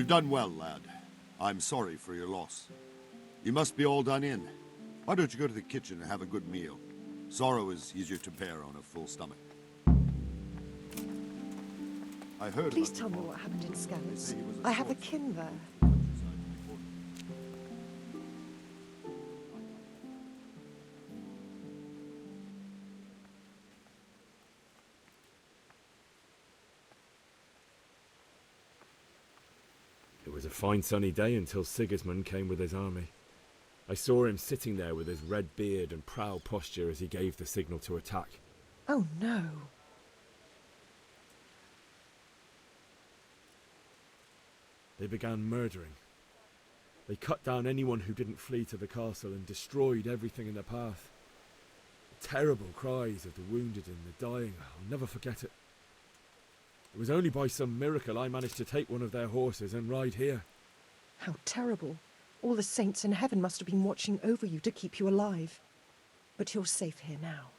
You've done well, lad. I'm sorry for your loss. You must be all done in. Why don't you go to the kitchen and have a good meal? Sorrow is easier to bear on a full stomach. I heard Please about tell me the what happened in They Scallops. say he was a I have a swordsman. kin there. It was a fine sunny day until Sigismund came with his army. I saw him sitting there with his red beard and proud posture as he gave the signal to attack. Oh no. They began murdering. They cut down anyone who didn't flee to the castle and destroyed everything in their path. The terrible cries of the wounded and the dying, I'll never forget it. It was only by some miracle I managed to take one of their horses and ride here. How terrible. All the saints in heaven must have been watching over you to keep you alive. But you're safe here now.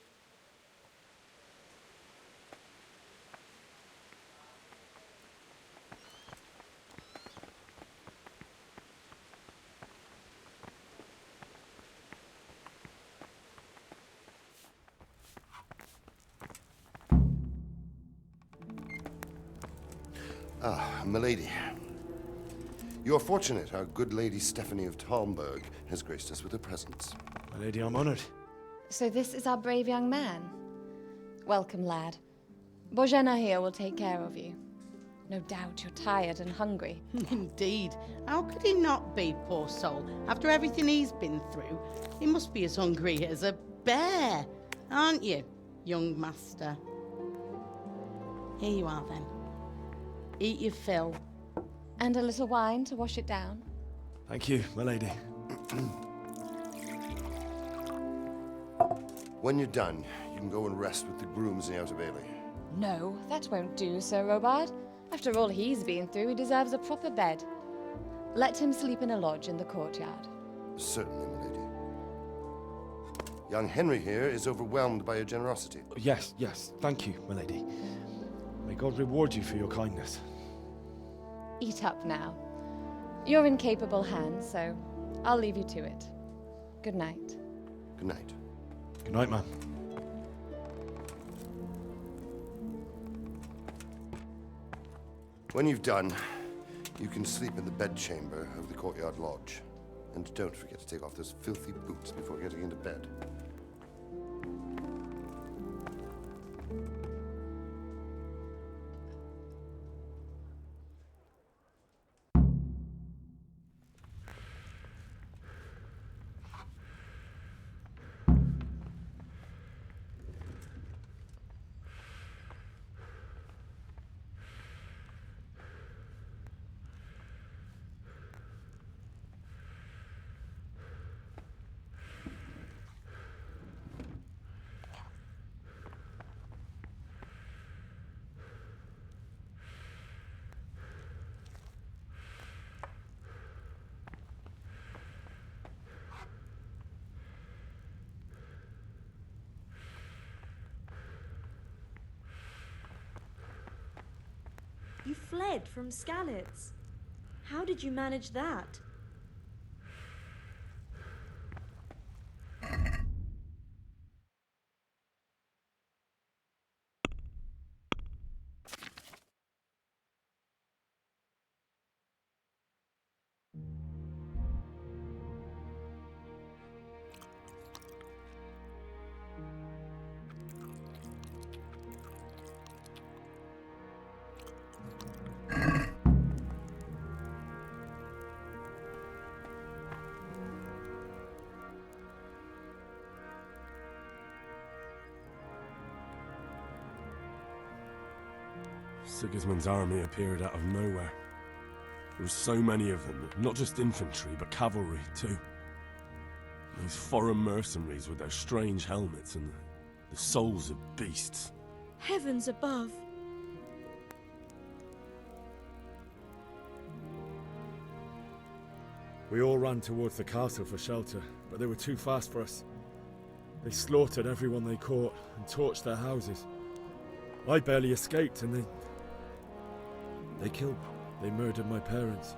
Ah, milady. You are fortunate our good lady Stephanie of Talmberg has graced us with her presence. My lady, I'm honoured. So this is our brave young man. Welcome, lad. Bozhena here will take care of you. No doubt you're tired and hungry. Indeed. How could he not be, poor soul? After everything he's been through, he must be as hungry as a bear, aren't you, young master? Here you are, then. Eat your fill. And a little wine to wash it down. Thank you, my lady. When you're done, you can go and rest with the grooms in the Outer Bailey. No, that won't do, Sir Robard. After all he's been through, he deserves a proper bed. Let him sleep in a lodge in the courtyard. Certainly, milady. Young Henry here is overwhelmed by your generosity. Yes, thank you, my lady. May God reward you for your kindness. Eat up now. You're in capable hands, so I'll leave you to it. Good night. Good night. Good night, man. When you've done, you can sleep in the bedchamber of the courtyard lodge. And don't forget to take off those filthy boots before getting into bed. You fled from Skalitz. How did you manage that? Sigismund's army appeared out of nowhere. There were so many of them, not just infantry, but cavalry too. These foreign mercenaries with their strange helmets and the souls of beasts. Heavens above! We all ran towards the castle for shelter, but they were too fast for us. They slaughtered everyone they caught and torched their houses. I barely escaped, and they killed They murdered my parents.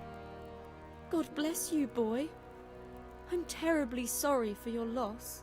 God bless you, boy. I'm terribly sorry for your loss.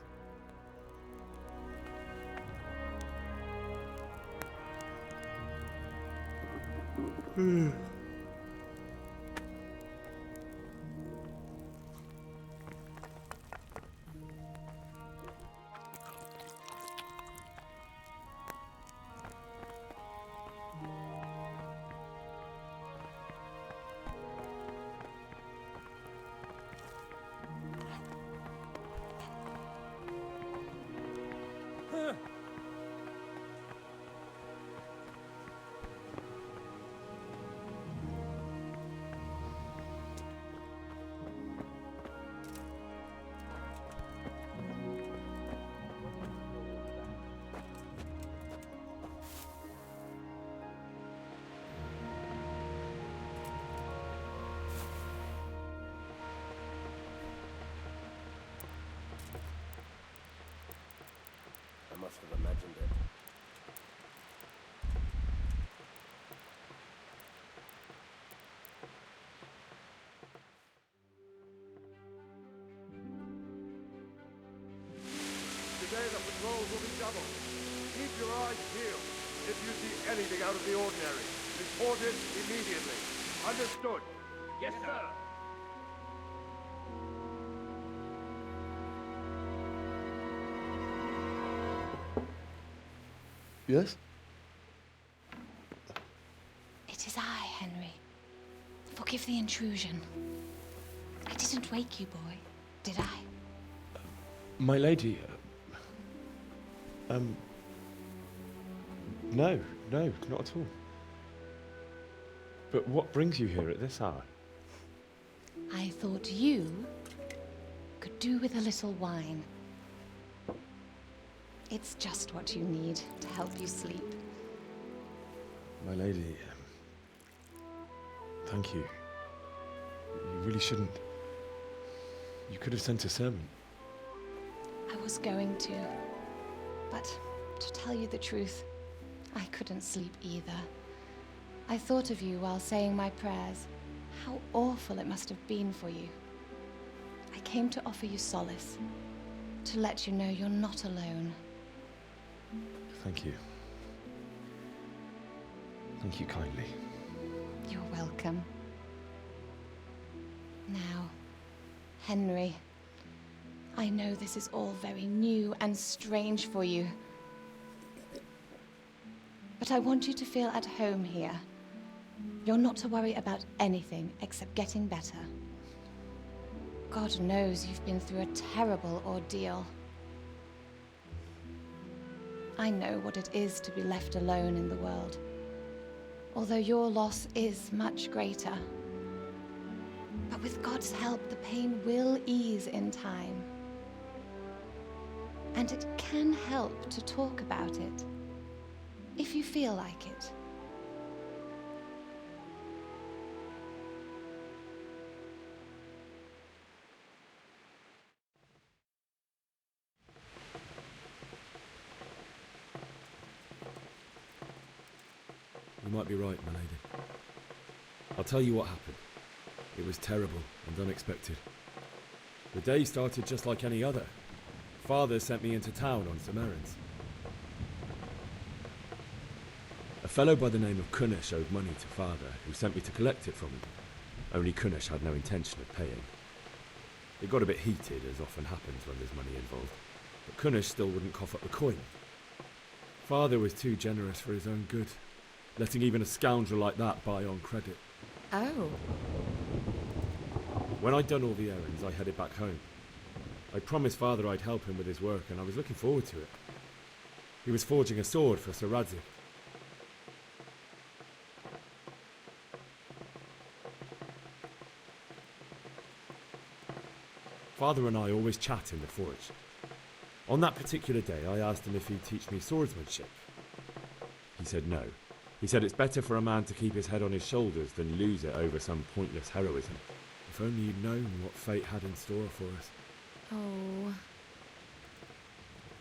I must have imagined it. Today the patrols will be doubled. Keep your eyes peeled. If you see anything out of the ordinary, report it immediately. Understood? Yes, sir. Yes? It is I, Henry. Forgive the intrusion. I didn't wake you, boy, did I? My lady. No, not at all. But what brings you here at this hour? I thought you could do with a little wine. It's just what you need to help you sleep. My lady. Thank you. You really shouldn't. You could have sent a sermon. I was going to, but to tell you the truth, I couldn't sleep either. I thought of you while saying my prayers. How awful it must have been for you. I came to offer you solace, to let you know you're not alone. Thank you. Thank you kindly. You're welcome. Now, Henry, I know this is all very new and strange for you, but I want you to feel at home here. You're not to worry about anything except getting better. God knows you've been through a terrible ordeal. I know what it is to be left alone in the world, although your loss is much greater. But with God's help, the pain will ease in time. And it can help to talk about it, if you feel like it. You might be right, my lady. I'll tell you what happened. It was terrible and unexpected. The day started just like any other. Father sent me into town on some errands. A fellow by the name of Kunnish owed money to Father, who sent me to collect it from him. Only Kunnish had no intention of paying. It got a bit heated, as often happens when there's money involved, but Kunnish still wouldn't cough up the coin. Father was too generous for his own good, letting even a scoundrel like that buy on credit. Oh. When I'd done all the errands, I headed back home. I promised Father I'd help him with his work, and I was looking forward to it. He was forging a sword for Sir Radzik. Father and I always chat in the forge. On that particular day, I asked him if he'd teach me swordsmanship. He said no. He said it's better for a man to keep his head on his shoulders than lose it over some pointless heroism. If only you'd known what fate had in store for us. Oh.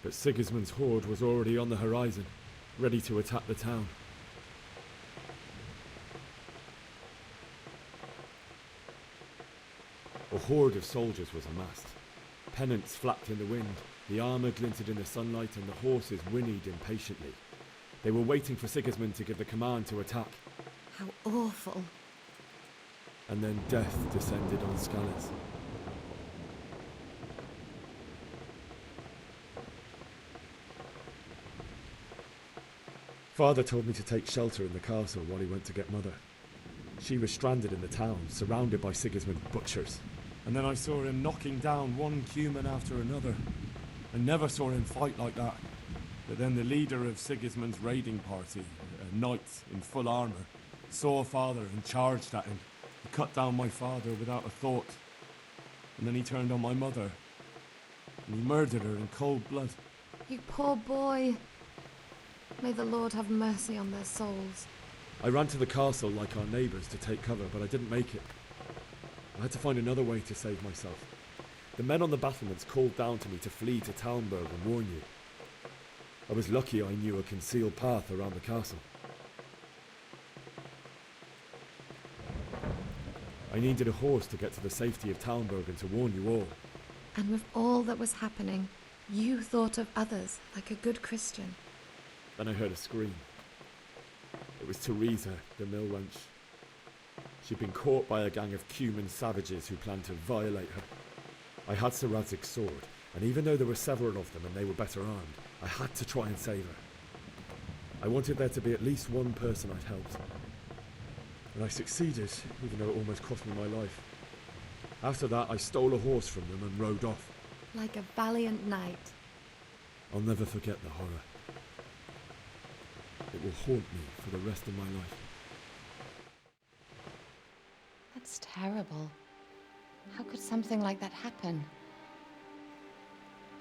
But Sigismund's horde was already on the horizon, ready to attack the town. A horde of soldiers was amassed. Pennants flapped in the wind, the armour glinted in the sunlight, and the horses whinnied impatiently. They were waiting for Sigismund to give the command to attack. How awful. And then death descended on Scallas. Father told me to take shelter in the castle while he went to get Mother. She was stranded in the town, surrounded by Sigismund's butchers. And then I saw him knocking down one Cuman after another. I never saw him fight like that. But then the leader of Sigismund's raiding party, a knight in full armour, saw Father and charged at him. He cut down my father without a thought. And then he turned on my mother. And he murdered her in cold blood. You poor boy. May the Lord have mercy on their souls. I ran to the castle like our neighbours to take cover, but I didn't make it. I had to find another way to save myself. The men on the battlements called down to me to flee to Talmberg and warn you. I was lucky I knew a concealed path around the castle. I needed a horse to get to the safety of Talmberg and to warn you all. And with all that was happening, you thought of others like a good Christian. Then I heard a scream. It was Teresa, the mill wench. She'd been caught by a gang of Cuman savages who planned to violate her. I had Sir Radzig's sword, and even though there were several of them and they were better armed, I had to try and save her. I wanted there to be at least one person I'd helped. And I succeeded, even though it almost cost me my life. After that, I stole a horse from them and rode off. Like a valiant knight. I'll never forget the horror. It will haunt me for the rest of my life. That's terrible. How could something like that happen?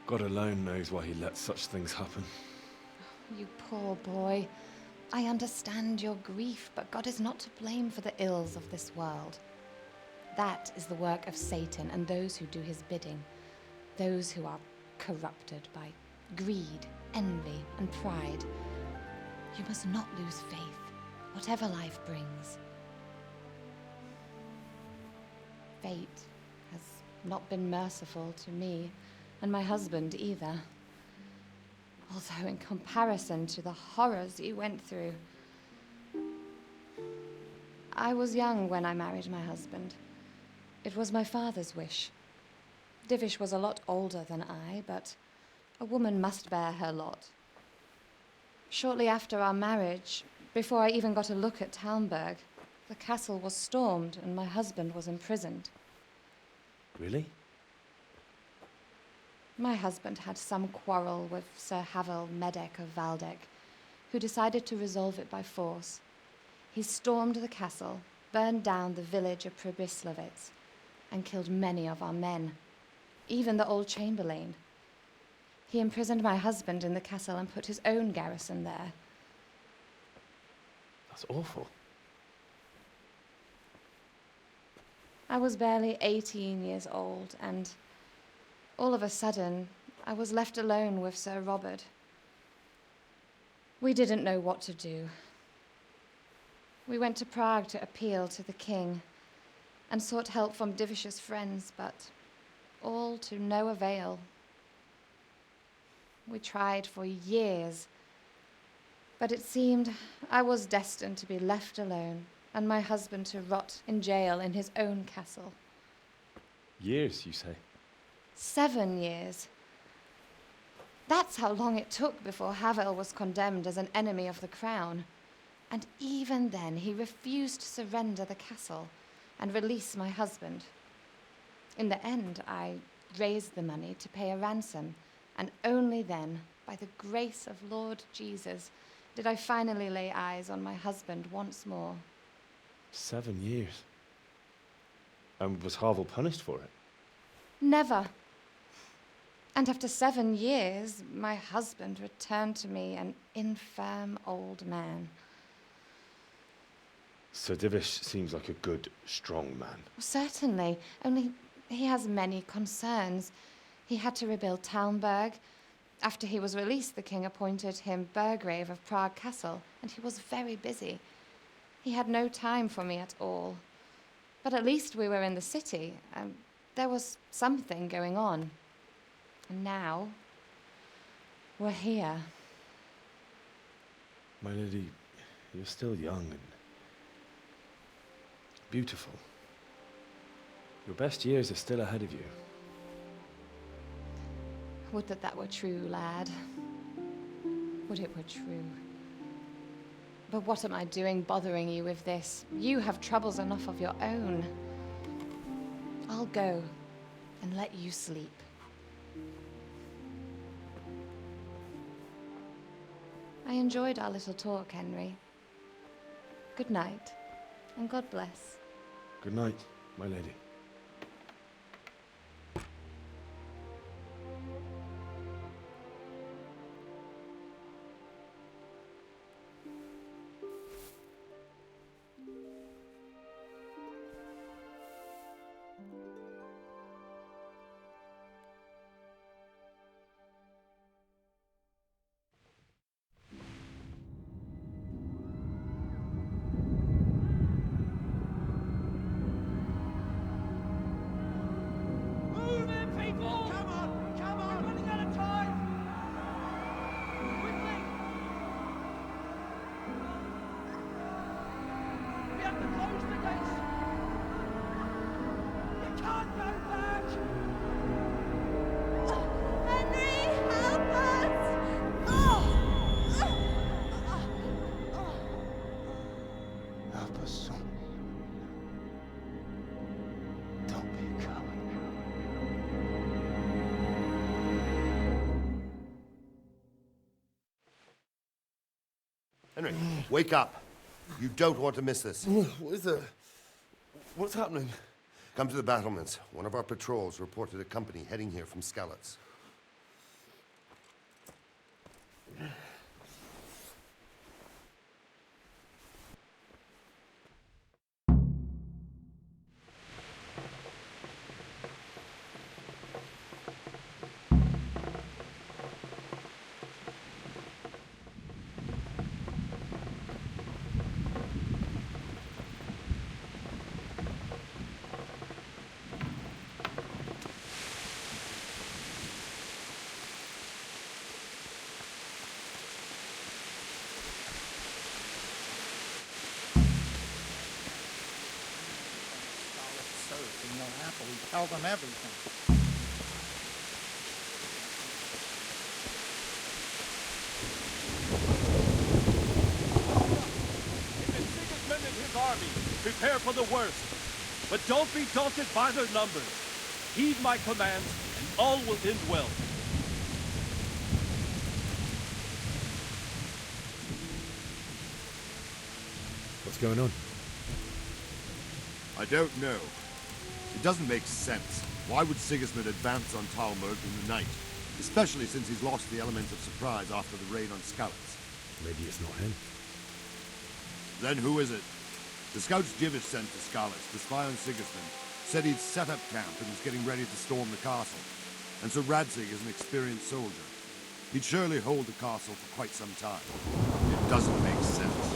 God alone knows why he lets such things happen. You poor boy. I understand your grief, but God is not to blame for the ills of this world. That is the work of Satan and those who do his bidding. Those who are corrupted by greed, envy, and pride. You must not lose faith, whatever life brings. Fate has not been merciful to me, and my husband either. Although in comparison to the horrors you went through. I was young when I married my husband. It was my father's wish. Divish was a lot older than I, but a woman must bear her lot. Shortly after our marriage, before I even got a look at Talmberg, the castle was stormed and my husband was imprisoned. Really? My husband had some quarrel with Sir Havel Medek of Valdek, who decided to resolve it by force. He stormed the castle, burned down the village of Pribyslavitz, and killed many of our men, even the old chamberlain. He imprisoned my husband in the castle and put his own garrison there. That's awful. I was barely 18 years old, and all of a sudden, I was left alone with Sir Robert. We didn't know what to do. We went to Prague to appeal to the king and sought help from Divish's friends, but all to no avail. We tried for years, but it seemed I was destined to be left alone and my husband to rot in jail in his own castle. Years, you say? 7 years. That's how long it took before Havel was condemned as an enemy of the crown. And even then, he refused to surrender the castle and release my husband. In the end, I raised the money to pay a ransom, and only then, by the grace of Lord Jesus, did I finally lay eyes on my husband once more. 7 years. And was Havel punished for it? Never. And after 7 years, my husband returned to me an infirm old man. Sir Divish seems like a good, strong man. Certainly, only he has many concerns. He had to rebuild Talmberg. After he was released, the king appointed him Burgrave of Prague Castle, and he was very busy. He had no time for me at all. But at least we were in the city. there was something going on. And now, we're here. My lady, you're still young and beautiful. Your best years are still ahead of you. Would that that were true, lad. Would it were true. But what am I doing bothering you with this? You have troubles enough of your own. I'll go and let you sleep. I enjoyed our little talk, Henry. Good night, and God bless. Good night, my lady. Henry, wake up. You don't want to miss this. What is it? What's happening? Come to the battlements. One of our patrols reported a company heading here from Skalitz. Tell them everything. If it's Sigismund and his army, prepare for the worst. But don't be daunted by their numbers. Heed my commands, and all will end well. What's going on? I don't know. It doesn't make sense. Why would Sigismund advance on Talmud in the night? Especially since he's lost the element of surprise after the raid on Skalitz. Maybe it's not him. Then who is it? The scouts Jivish sent to Skalitz to spy on Sigismund said he'd set up camp and was getting ready to storm the castle. And so Radzig is an experienced soldier. He'd surely hold the castle for quite some time. It doesn't make sense.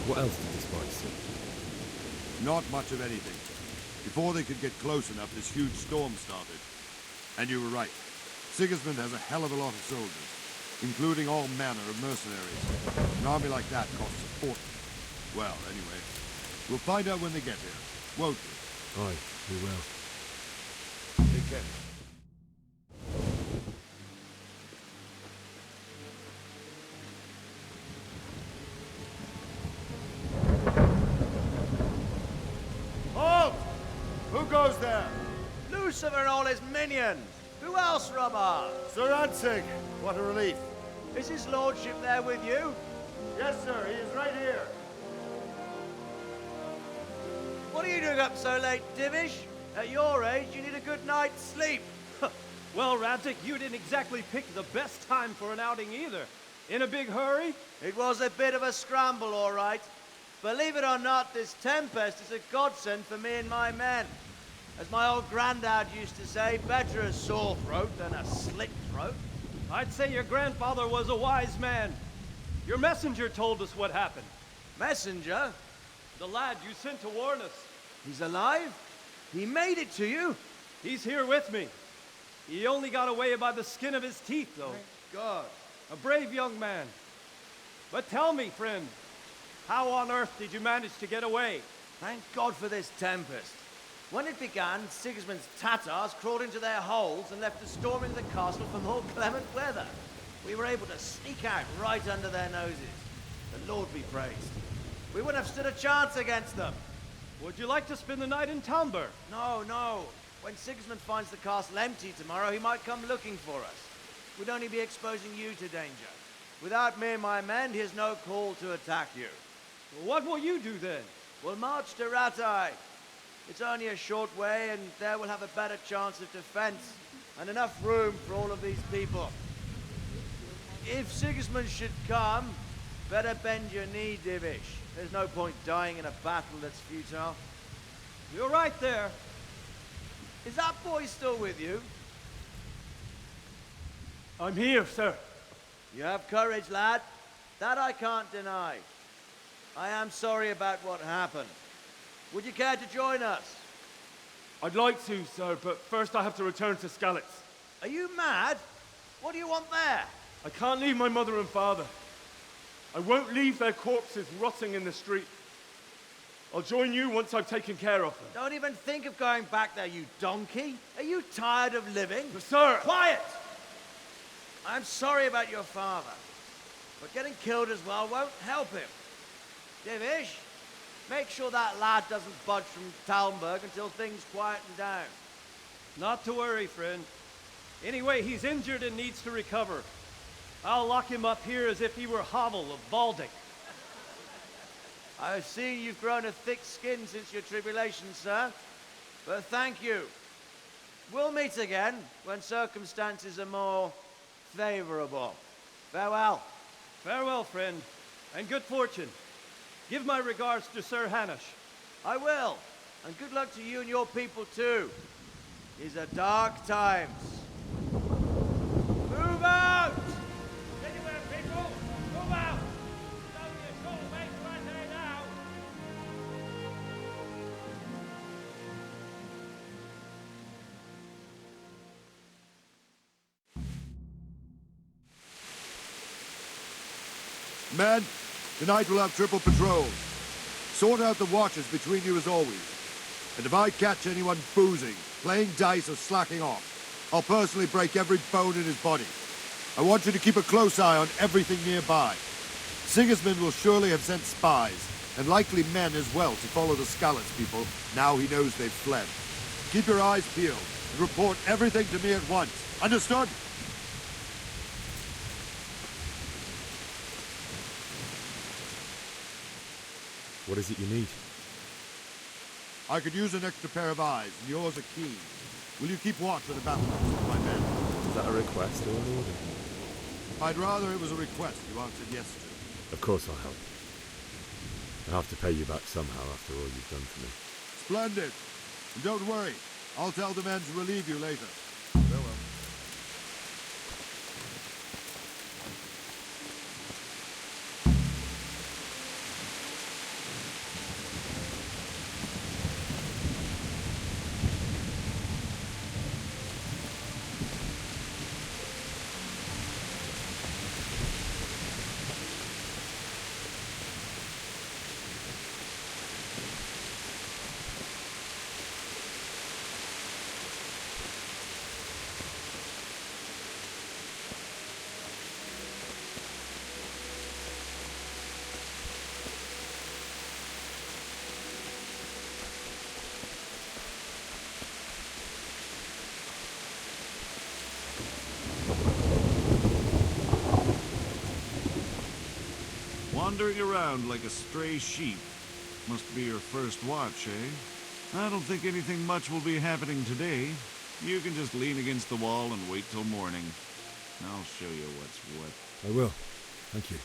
What else did the spies see? Not much of anything. Before they could get close enough, this huge storm started. And you were right. Sigismund has a hell of a lot of soldiers, including all manner of mercenaries. An army like that costs a fortune. Well, anyway, we'll find out when they get here, won't we? Aye, we will. Take care. Halt! Who goes there? Lucifer and all his minions. Who else, Robert? Sir Radzig, what a relief. Is his lordship there with you? Yes, sir. He is right here. What are you doing up so late, Divish? At your age, you need a good night's sleep. Well, Radzig, you didn't exactly pick the best time for an outing either. In a big hurry? It was a bit of a scramble, all right. Believe it or not, this tempest is a godsend for me and my men. As my old granddad used to say, better a sore throat than a slit throat. I'd say your grandfather was a wise man. Your messenger told us what happened. Messenger? The lad you sent to warn us. He's alive? He made it to you? He's here with me. He only got away by the skin of his teeth, though. Thank God. A brave young man. But tell me, friend, how on earth did you manage to get away? Thank God for this tempest. When it began, Sigismund's Tatars crawled into their holes and left a storm into the castle for more clement weather. We were able to sneak out right under their noses. The Lord be praised. We wouldn't have stood a chance against them. Would you like to spend the night in Talmberg? No, no. When Sigismund finds the castle empty tomorrow, he might come looking for us. We'd only be exposing you to danger. Without me and my men, he has no call to attack you. What will you do then? We'll march to Ratai. It's only a short way, and there we'll have a better chance of defense and enough room for all of these people. If Sigismund should come, better bend your knee, Divish. There's no point dying in a battle that's futile. You're right there. Is that boy still with you? I'm here, sir. You have courage, lad. That I can't deny. I am sorry about what happened. Would you care to join us? I'd like to, sir, but first I have to return to Skalitz. Are you mad? What do you want there? I can't leave my mother and father. I won't leave their corpses rotting in the street. I'll join you once I've taken care of them. Don't even think of going back there, you donkey. Are you tired of living? But sir! Quiet! I'm sorry about your father, but getting killed as well won't help him. Divish, make sure that lad doesn't budge from Talmberg until things quieten down. Not to worry, friend. Anyway, he's injured and needs to recover. I'll lock him up here as if he were Havel of Baldic. I've seen you've grown a thick skin since your tribulation, sir. But thank you. We'll meet again when circumstances are more favorable. Farewell. Farewell, friend, and good fortune. Give my regards to Sir Hanush. I will. And good luck to you and your people, too. These are dark times. Move out! Anywhere, people! Move out! It's only a short way to Ratai now! Men, tonight we'll have triple patrols. Sort out the watches between you as always. And if I catch anyone boozing, playing dice or slacking off, I'll personally break every bone in his body. I want you to keep a close eye on everything nearby. Sigismund will surely have sent spies, and likely men as well, to follow the Skalitz people, now he knows they've fled. Keep your eyes peeled, and report everything to me at once. Understood? What is it you need? I could use an extra pair of eyes, and yours are keen. Will you keep watch with the battlements with my men? Is that a request or an order? I'd rather it was a request you answered yes to. Of course I'll help. I'll have to pay you back somehow after all you've done for me. Splendid. And don't worry, I'll tell the men to relieve you later. Farewell. Wandering around like a stray sheep. Must be your first watch, eh? I don't think anything much will be happening today. You can just lean against the wall and wait till morning. I'll show you what's what. I will. Thank you.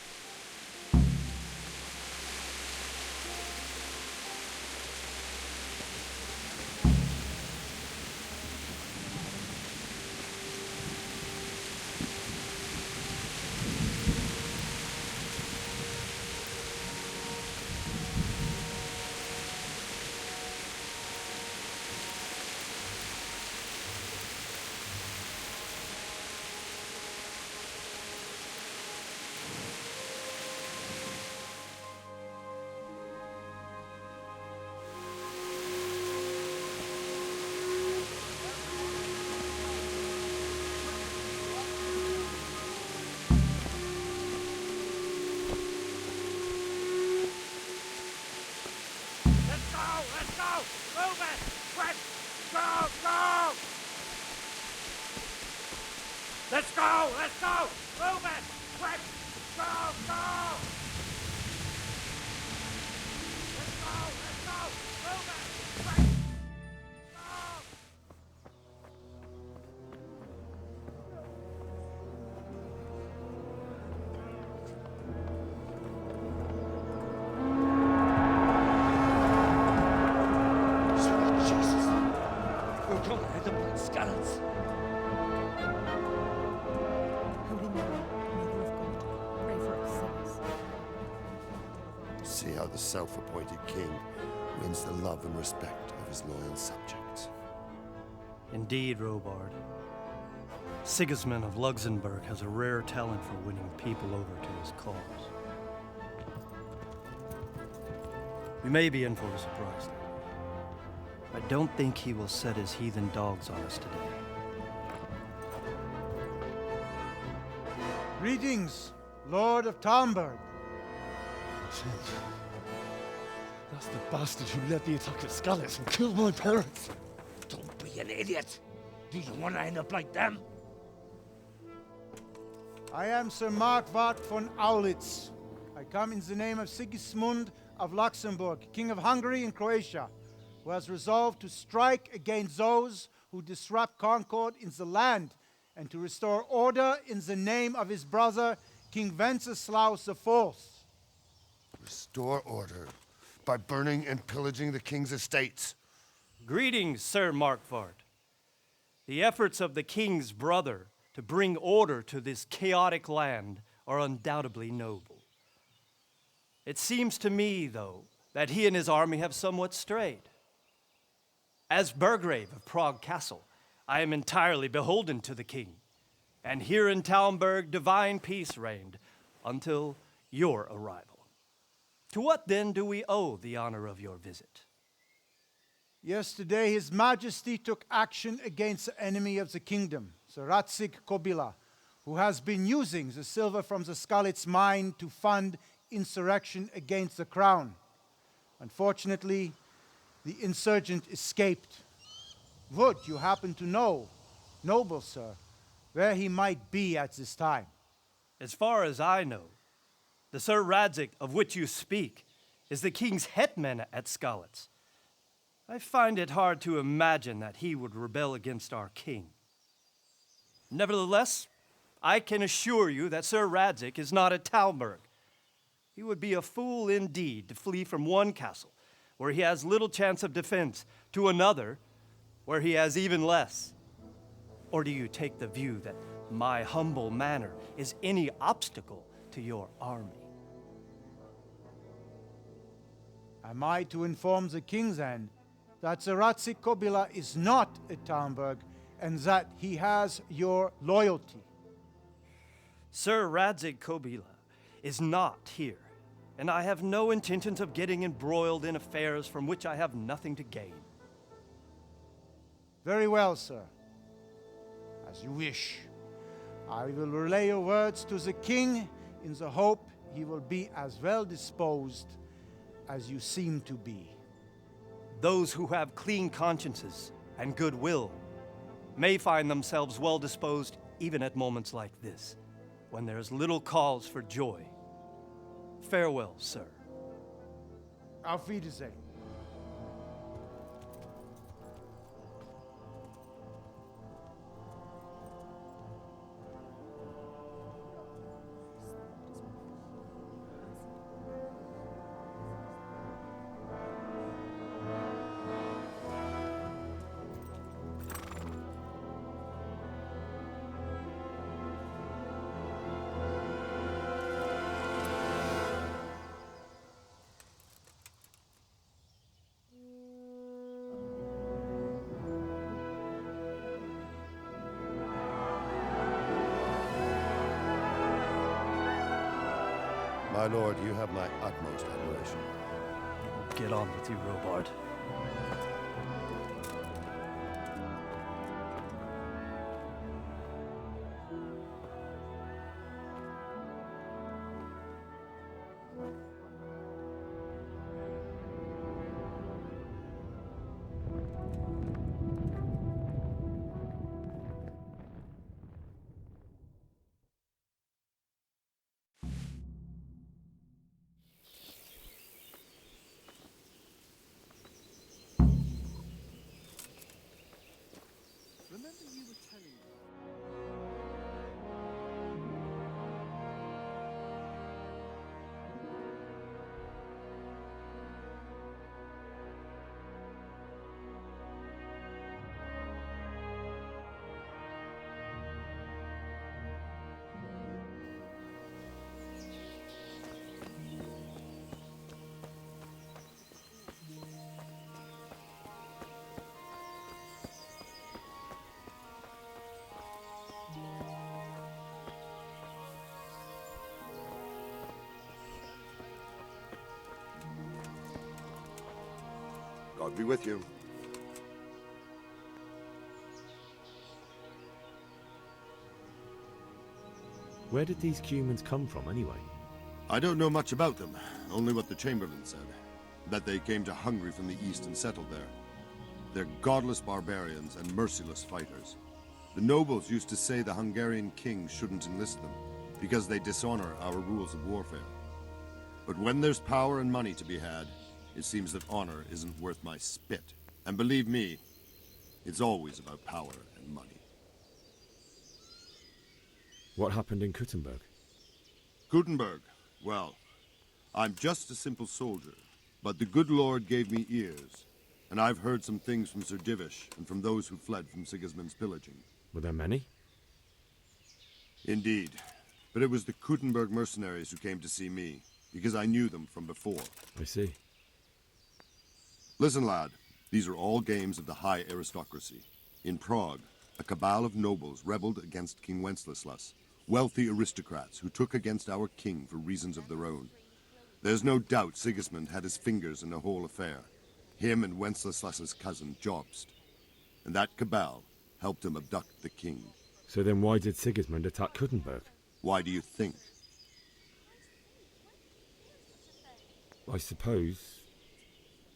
Move it! Quick! Go! Go! Let's go! Let's go! Move it! Quick! Go! Go! Let's go! Let's go! Move it! Quick! Holy Mary, Mother of God, pray for us sinners. See how the self-appointed king wins the love and respect of his loyal subjects. Indeed, Robard. Sigismund of Luxembourg has a rare talent for winning people over to his cause. We may be in for a surprise, though. I don't think he will set his heathen dogs on us today. Greetings, Lord of Talmberg. That's the bastard who led the attack at Scallis and killed my parents. Don't be an idiot! Do you want to end up like them? I am Sir Markwart von Aulitz. I come in the name of Sigismund of Luxembourg, King of Hungary and Croatia, who has resolved to strike against those who disrupt concord in the land and to restore order in the name of his brother, King Wenceslaus IV. Restore order by burning and pillaging the king's estates. Greetings, Sir Markwart. The efforts of the king's brother to bring order to this chaotic land are undoubtedly noble. It seems to me, though, that he and his army have somewhat strayed. As Burgrave of Prague Castle, I am entirely beholden to the king, and here in Talmberg divine peace reigned until your arrival. To what then do we owe the honor of your visit? Yesterday, His Majesty took action against the enemy of the kingdom, Sir Radzig Kobyla, who has been using the silver from the Skalitz mine to fund insurrection against the crown. Unfortunately, the insurgent escaped. Would you happen to know, noble sir, where he might be at this time? As far as I know, the Sir Radzig of which you speak is the king's hetman at Skalitz. I find it hard to imagine that he would rebel against our king. Nevertheless, I can assure you that Sir Radzig is not at Talmberg. He would be a fool indeed to flee from one castle where he has little chance of defense to another where he has even less. Or do you take the view that my humble manner is any obstacle to your army? Am I to inform the king then that Sir Radzig Kobyla is not at Talmberg and that he has your loyalty? Sir Radzig Kobyla is not here, and I have no intentions of getting embroiled in affairs from which I have nothing to gain. Very well, sir. As you wish. I will relay your words to the king in the hope he will be as well disposed as you seem to be. Those who have clean consciences and goodwill may find themselves well disposed even at moments like this, when there is little cause for joy. Farewell, sir. Auf Wiedersehen. My lord, you have my utmost admiration. Get on with you, Robard. God be with you. Where did these humans come from, anyway? I don't know much about them, only what the Chamberlain said. That they came to Hungary from the east and settled there. They're godless barbarians and merciless fighters. The nobles used to say the Hungarian king shouldn't enlist them, because they dishonor our rules of warfare. But when there's power and money to be had, it seems that honor isn't worth my spit. And believe me, it's always about power and money. What happened in Kuttenberg? Gutenberg, well, I'm just a simple soldier, but the good Lord gave me ears, and I've heard some things from Sir Divish and from those who fled from Sigismund's pillaging. Were there many? Indeed, but it was the Kuttenberg mercenaries who came to see me, because I knew them from before. I see. Listen, lad, these are all games of the high aristocracy. In Prague, a cabal of nobles rebelled against King Wenceslas, wealthy aristocrats who took against our king for reasons of their own. There's no doubt Sigismund had his fingers in the whole affair. Him and Wenceslas's cousin, Jobst. And that cabal helped him abduct the king. So then why did Sigismund attack Kuttenberg? Why do you think? I suppose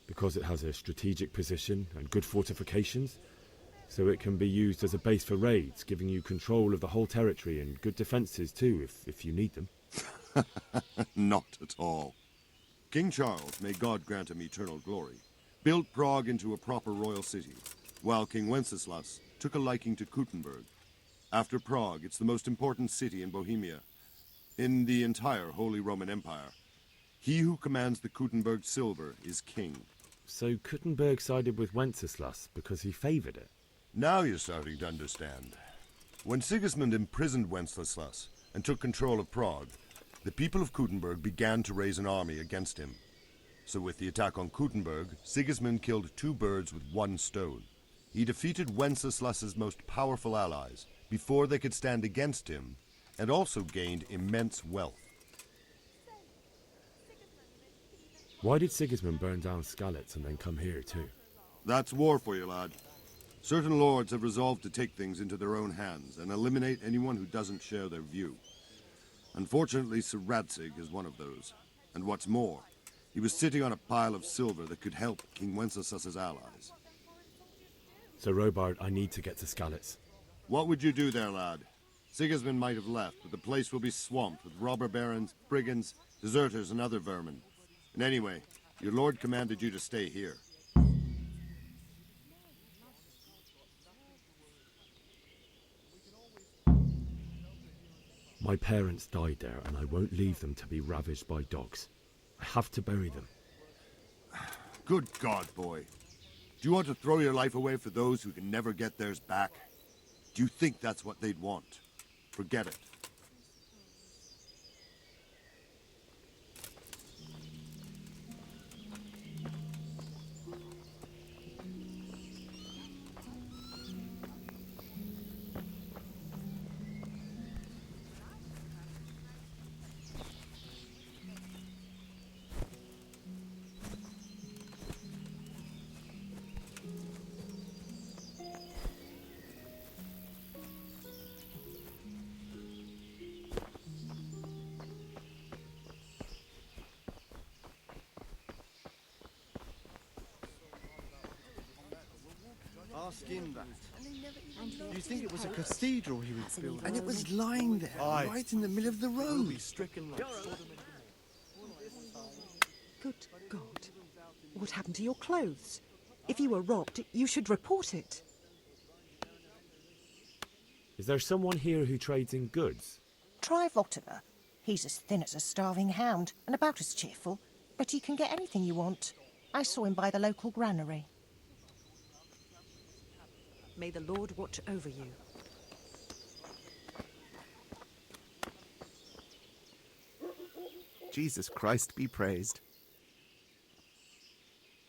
because it has a strategic position and good fortifications, so it can be used as a base for raids, giving you control of the whole territory and good defences too, if you need them. Not at all. King Charles, may God grant him eternal glory, built Prague into a proper royal city, while King Wenceslas took a liking to Kuttenberg. After Prague, it's the most important city in Bohemia, in the entire Holy Roman Empire. He who commands the Kuttenberg silver is king. So Kuttenberg sided with Wenceslas because he favoured it? Now you're starting to understand. When Sigismund imprisoned Wenceslas and took control of Prague, the people of Kuttenberg began to raise an army against him. So with the attack on Kuttenberg, Sigismund killed two birds with one stone. He defeated Wenceslas's most powerful allies before they could stand against him, and also gained immense wealth. Why did Sigismund burn down Skalitz and then come here too? That's war for you, lad. Certain lords have resolved to take things into their own hands and eliminate anyone who doesn't share their view. Unfortunately, Sir Radzig is one of those. And what's more, he was sitting on a pile of silver that could help King Wenceslas's allies. So Robard, I need to get to Skalitz. What would you do there, lad? Sigismund might have left, but the place will be swamped with robber barons, brigands, deserters, and other vermin. And anyway, your lord commanded you to stay here. My parents died there, and I won't leave them to be ravaged by dogs. I have to bury them. Good God, boy. Do you want to throw your life away for those who can never get theirs back? Do you think that's what they'd want? Forget it. Ask him that. You think it was a cathedral he was building? And it was lying there, right in the middle of the road. We'll be stricken like Good God. What happened to your clothes? If you were robbed, you should report it. Is there someone here who trades in goods? Try Vortimer. He's as thin as a starving hound and about as cheerful, but he can get anything you want. I saw him by the local granary. May the Lord watch over you. Jesus Christ be praised.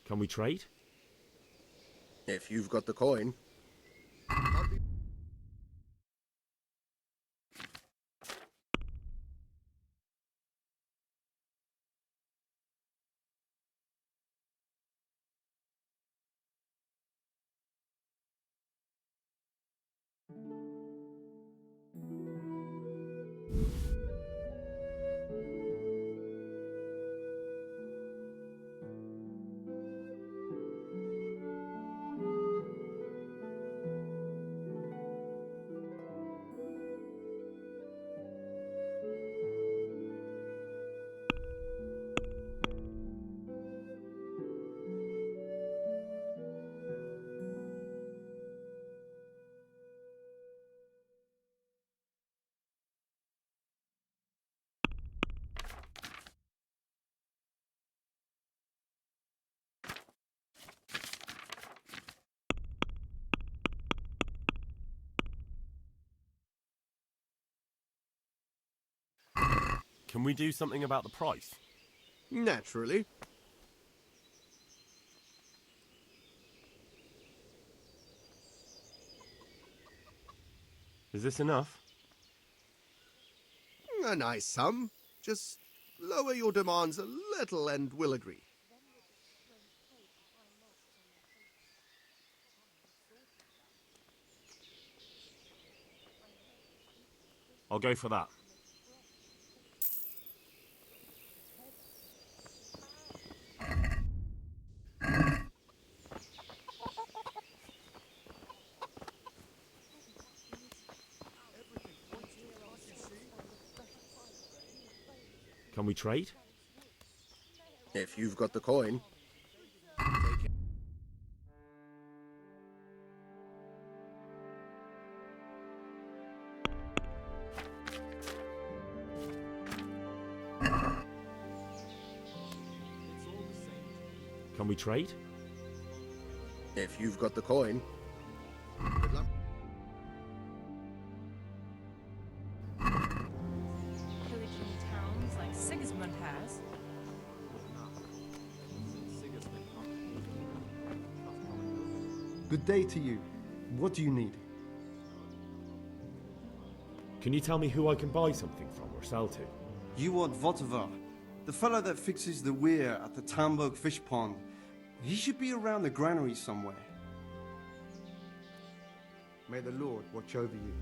Can we trade? If you've got the coin. Can we do something about the price? Naturally. Is this enough? A nice sum. Just lower your demands a little and we'll agree. I'll go for that. Can we trade? If you've got the coin. Can we trade? If you've got the coin. Good luck. Pillaging towns like Sigismund has. Good day to you. What do you need? Can you tell me who I can buy something from or sell to? You want Votivar, the fellow that fixes the weir at the Tamburg fish pond. He should be around the granary somewhere. May the Lord watch over you.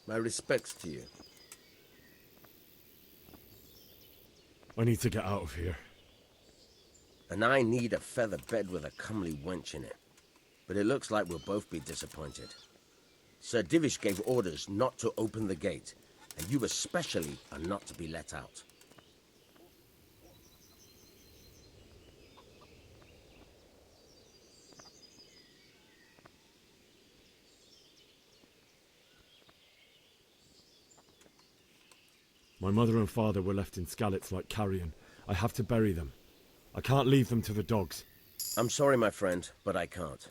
My respects to you. I need to get out of here. And I need a feather bed with a comely wench in it. But it looks like we'll both be disappointed. Sir Divish gave orders not to open the gate, and you especially are not to be let out. My mother and father were left in Skalitz like carrion. I have to bury them. I can't leave them to the dogs. I'm sorry, my friend, but I can't.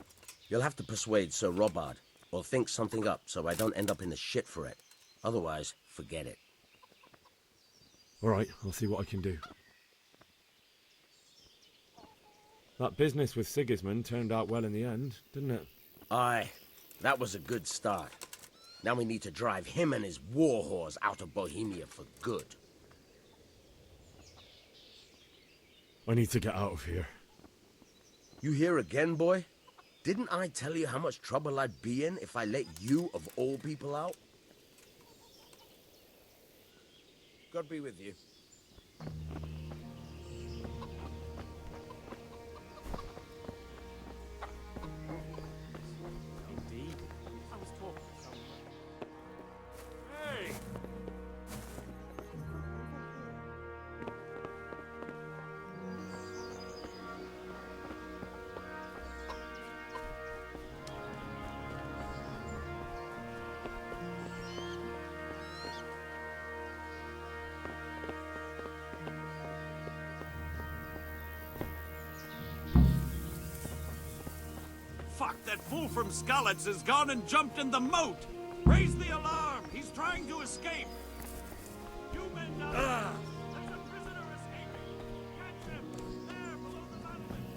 You'll have to persuade Sir Robard, or think something up so I don't end up in the shit for it. Otherwise, forget it. All right, I'll see what I can do. That business with Sigismund turned out well in the end, didn't it? Aye, that was a good start. Now we need to drive him and his war whores out of Bohemia for good. I need to get out of here. You here again, boy? Didn't I tell you how much trouble I'd be in if I let you, of all people, out? God be with you. Indeed. I was talking to someone. Hey! Fuck, that fool from Skalitz has gone and jumped in the moat! Raise the alarm! He's trying to escape! You men down there! There's a prisoner escaping! Catch him! There, below the battlement!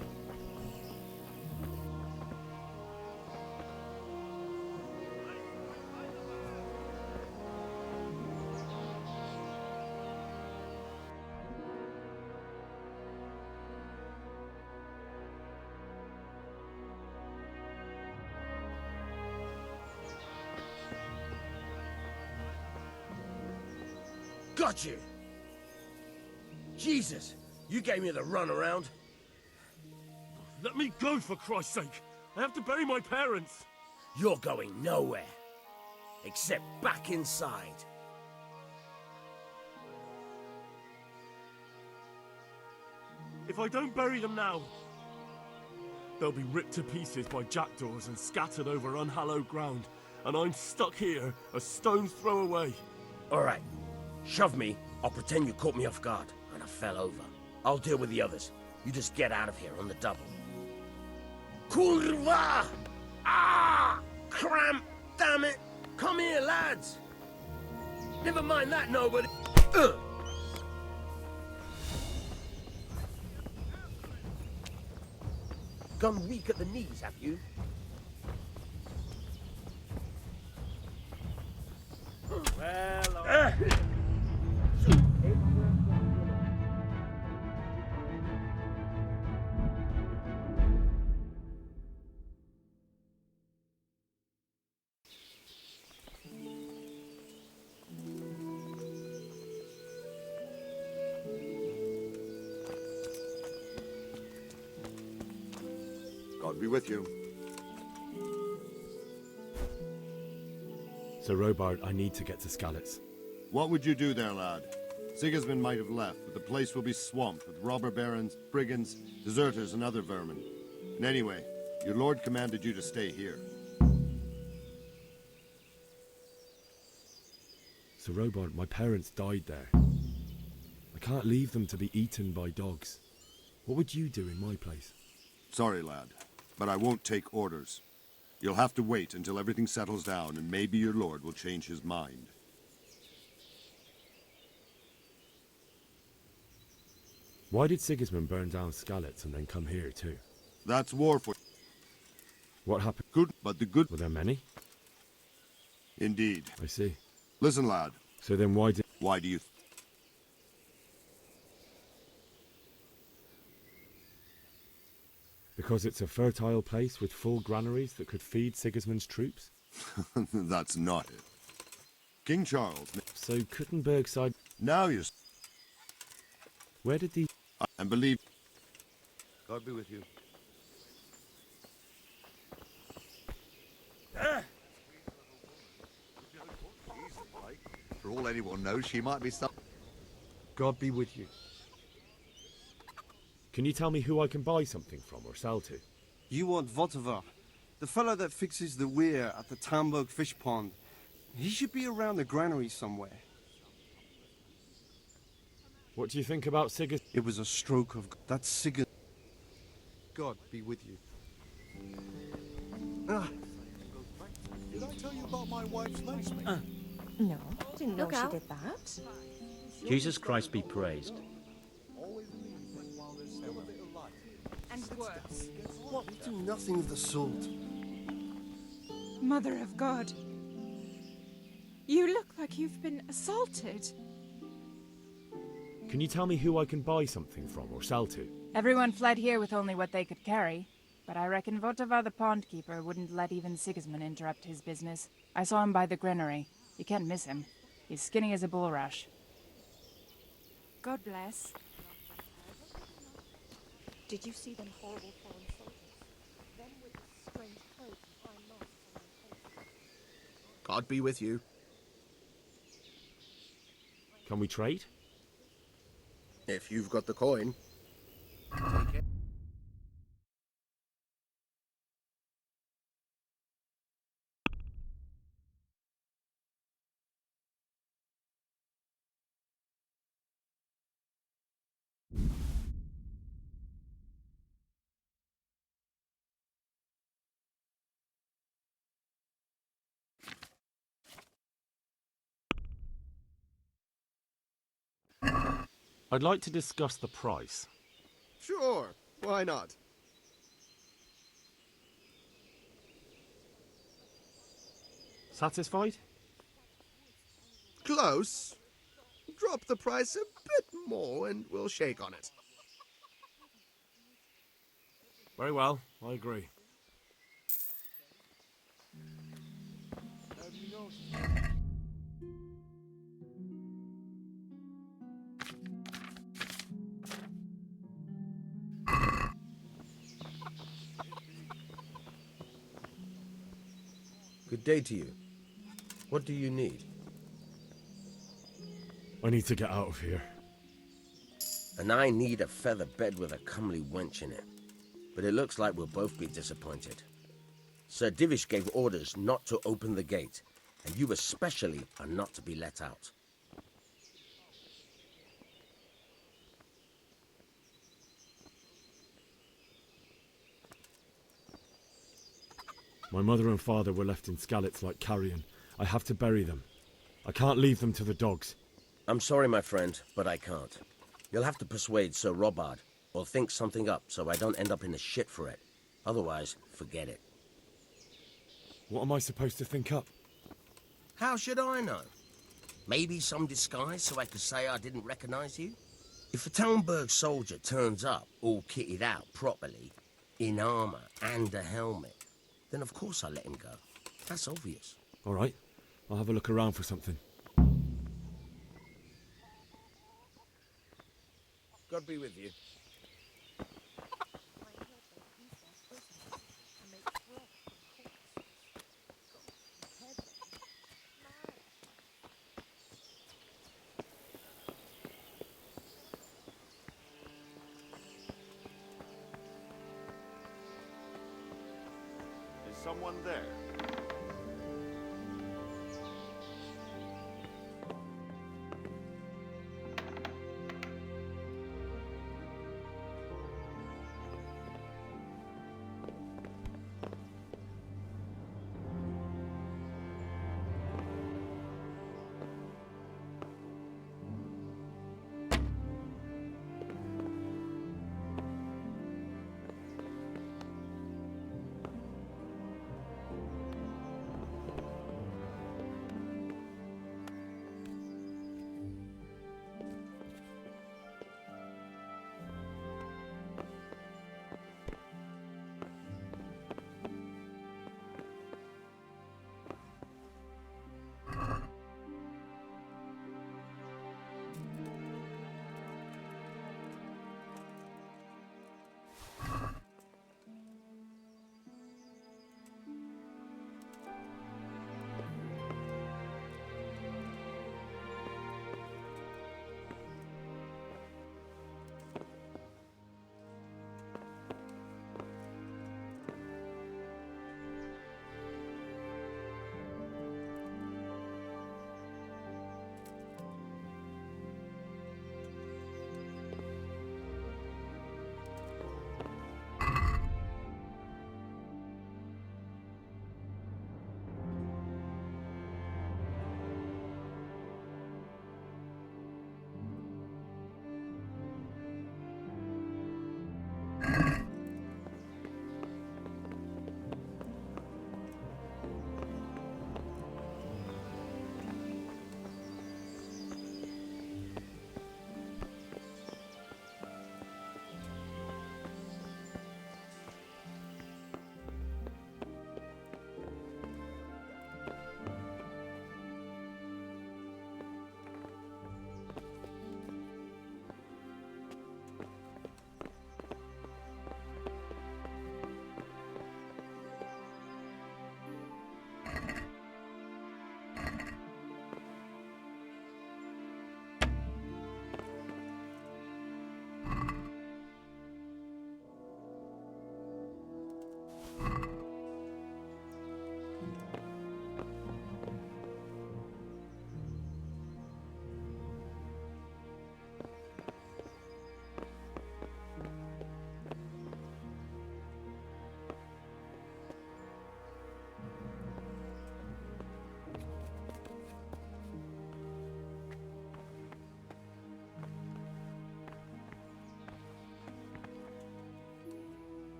Got you! Jesus, you gave me the runaround. Let me go, for Christ's sake! I have to bury my parents! You're going nowhere. Except back inside. If I don't bury them now, they'll be ripped to pieces by jackdaws and scattered over unhallowed ground, and I'm stuck here, a stone's throw away. All right. Shove me, I'll pretend you caught me off guard, and I fell over. I'll deal with the others. You just get out of here on the double. Kurva! Ah! Cramp! Damn it! Come here, lads! Never mind that, nobody. Gone weak at the knees, have you? Well, God be with you. Sir Robard, I need to get to Skalitz. What would you do there, lad? Sigismund might have left, but the place will be swamped with robber barons, brigands, deserters, and other vermin. And anyway, your lord commanded you to stay here. Sir Robard, my parents died there. I can't leave them to be eaten by dogs. What would you do in my place? Sorry, lad, but I won't take orders. You'll have to wait until everything settles down, and maybe your lord will change his mind. Why did Sigismund burn down Skalitz and then come here too? That's war for... What happened? Good, but the good... Were there many? Indeed. I see. Listen, lad. So then why do you... Because it's a fertile place with full granaries that could feed Sigismund's troops? That's not it. King Charles... So Kuttenbergside... Now you... Where did the... And believe... God be with you. For all anyone knows, she might be some... God be with you. Can you tell me who I can buy something from or sell to? You want Votovar, the fellow that fixes the weir at the Tamburg fish pond. He should be around the granary somewhere. What do you think about Sigurd? It was a stroke of... That's Sigurd. God be with you. Did I tell you about my wife's lensman? No, didn't know Look she out. did that. Jesus Christ be praised. Still a bit of light. And worse. What? We do nothing of the sort. Mother of God. You look like you've been assaulted. Can you tell me who I can buy something from or sell to? Everyone fled here with only what they could carry. But I reckon Votava the pond keeper wouldn't let even Sigismund interrupt his business. I saw him by the granary. You can't miss him. He's skinny as a bulrush. God bless. Did you see them horrible foreign soldiers? Them with the strange clothes and iron masks on their faces. God be with you. Can we trade? If you've got the coin. Take it. I'd like to discuss the price. Sure, why not? Satisfied? Close. Drop the price a bit more and we'll shake on it. Very well, I agree. Good day to you. What do you need? I need to get out of here. And I need a feather bed with a comely wench in it. But it looks like we'll both be disappointed. Sir Divish gave orders not to open the gate, and you especially are not to be let out. My mother and father were left in Skalitz like carrion. I have to bury them. I can't leave them to the dogs. I'm sorry, my friend, but I can't. You'll have to persuade Sir Robard, or think something up so I don't end up in the shit for it. Otherwise, forget it. What am I supposed to think up? How should I know? Maybe some disguise so I could say I didn't recognize you? If a Talmberg soldier turns up, all kitted out properly, in armor and a helmet, then of course I let him go. That's obvious. All right, I'll have a look around for something. God be with you. Is someone there?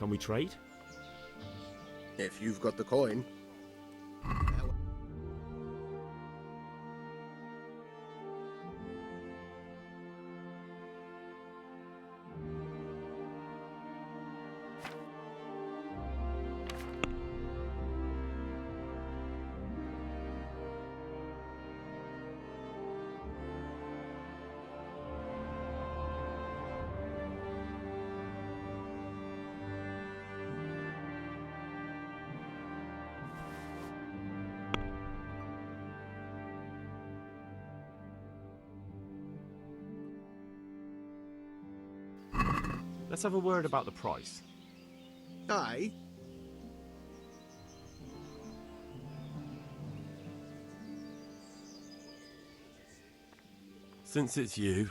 Can we trade? If you've got the coin. Let's have a word about the price. Aye. Since it's you,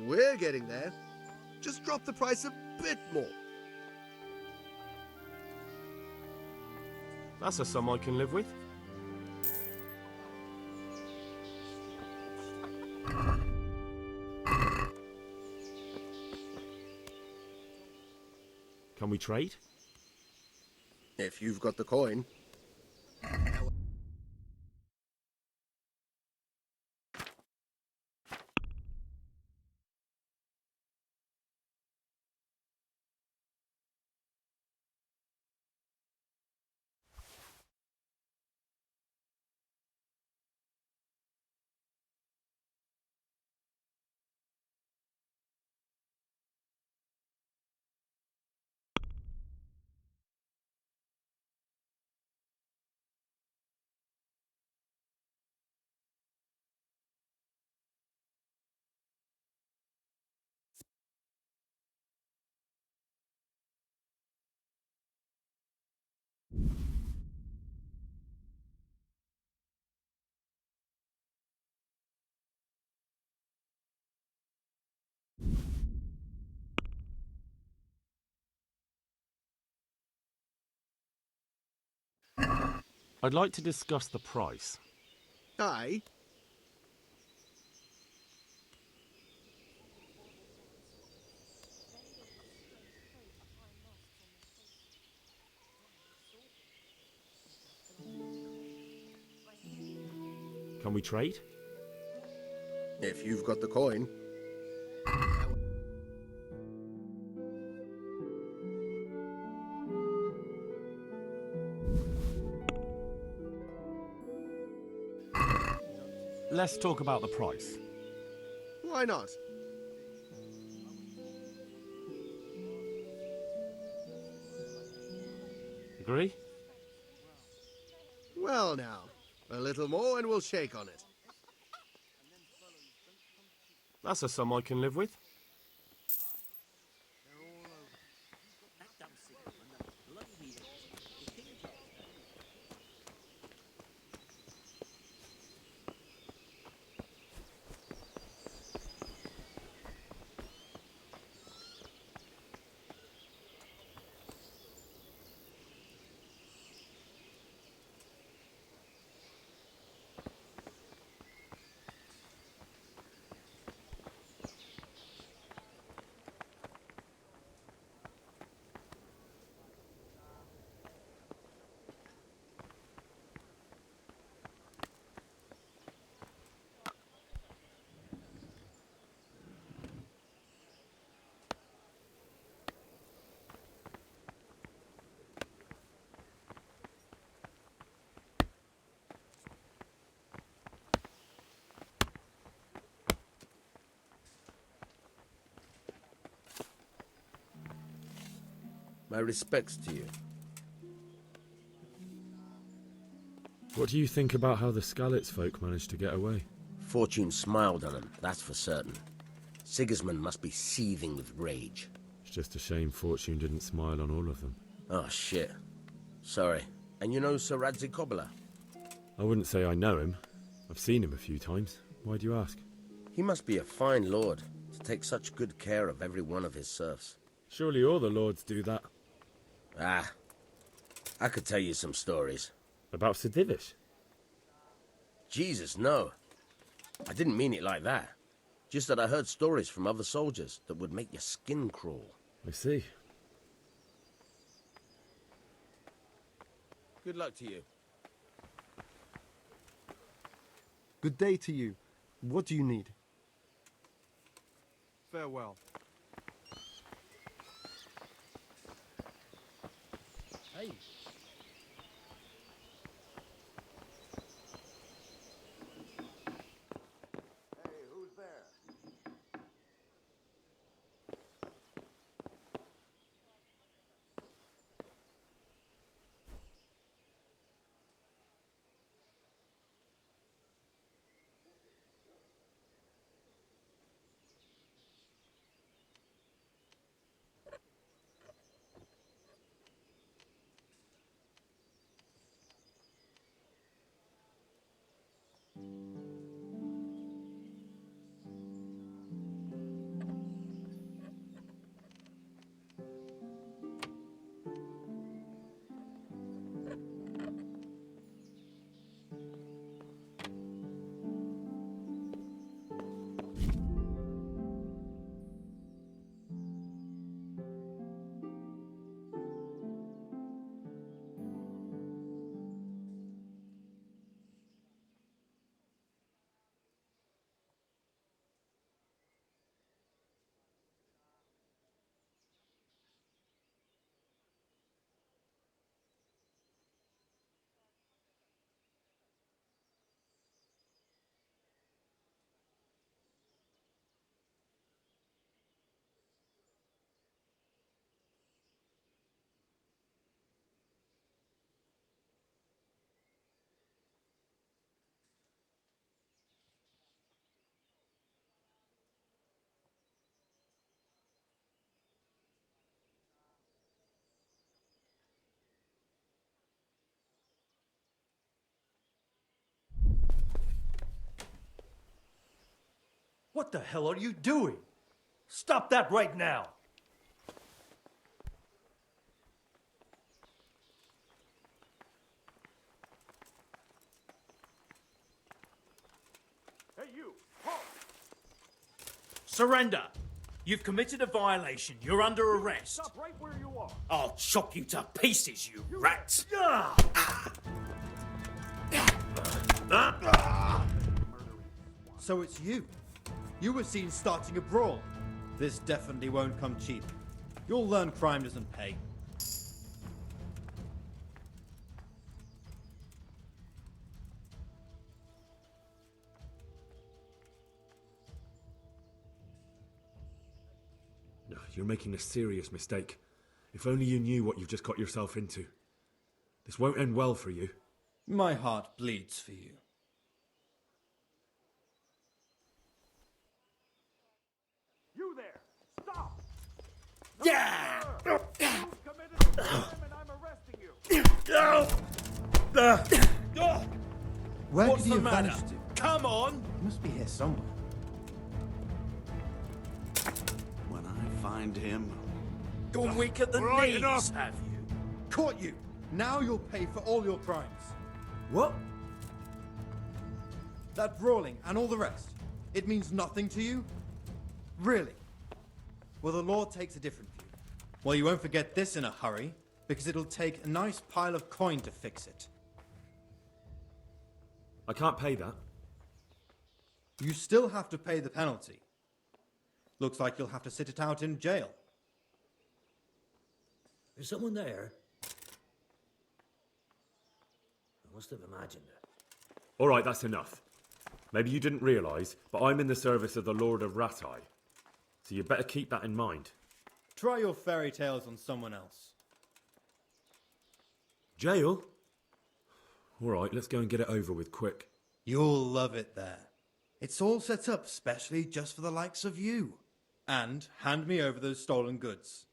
We're getting there. Just drop the price a bit more. that's a sum I can live with. Can we trade? If you've got the coin. I'd like to discuss the price. Aye. Can we trade? If you've got the coin. Let's talk about the price. Why not? Agree? Well now, a little more and we'll shake on it. That's a sum I can live with. My respects to you. What do you think about how the Skalitz folk managed to get away? Fortune smiled on them, that's for certain. Sigismund must be seething with rage. It's just a shame Fortune didn't smile on all of them. Oh, shit. Sorry. And you know Sir Radzig Kobyla? I wouldn't say I know him. I've seen him a few times. Why do you ask? He must be a fine lord to take such good care of every one of his serfs. Surely all the lords do that. Ah, I could tell you some stories. About Sir Divish? Jesus, no. I didn't mean it like that. Just that I heard stories from other soldiers that would make your skin crawl. I see. Good luck to you. Good day to you. What do you need? Farewell. Hey. Hey, who's there? What the hell are you doing? Stop that right now! Hey, you! Halt! Surrender! You've committed a violation. You're under arrest. Stop right where you are! I'll chop you to pieces, you rat! So it's you. You were seen starting a brawl. This definitely won't come cheap. You'll learn crime doesn't pay. You're making a serious mistake. If only you knew what you've just got yourself into. This won't end well for you. My heart bleeds for you. You there! Stop! Yeah! You've committed a crime and I'm arresting you! Where What's could you the have matter? vanished to? Come on! You must be here somewhere. When I find him... You're weak at the Right knees, enough. have you? Caught you! Now you'll pay for all your crimes. What? That brawling and all the rest, it means nothing to you? Really? Well, the law takes a different view. Well, you won't forget this in a hurry, because it'll take a nice pile of coin to fix it. I can't pay that. You still have to pay the penalty. Looks like you'll have to sit it out in jail. Is someone there? I must have imagined it. All right, that's enough. Maybe you didn't realise, but I'm in the service of the Lord of Ratai. So you better keep that in mind. Try your fairy tales on someone else. Jail? All right, let's go and get it over with quick. You'll love it there. It's all set up specially just for the likes of you. And hand me over those stolen goods.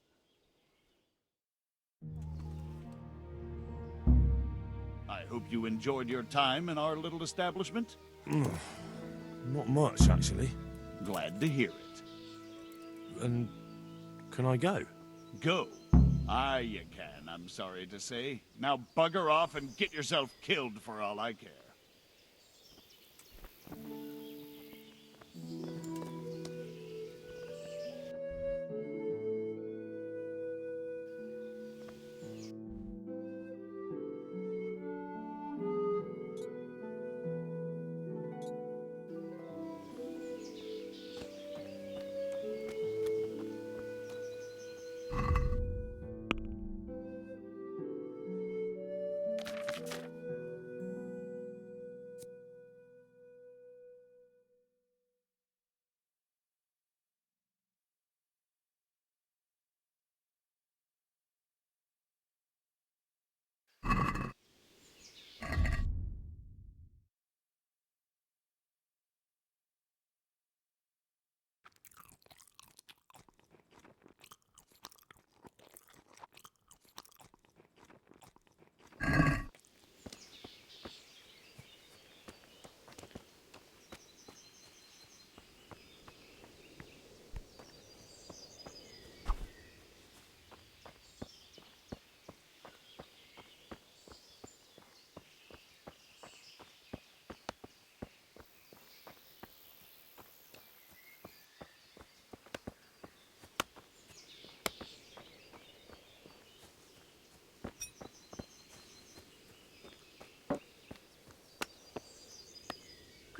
I hope you enjoyed your time in our little establishment. Not much, actually. Glad to hear it. And can I go? Go? Aye, you can, I'm sorry to say. Now bugger off and get yourself killed for all I care.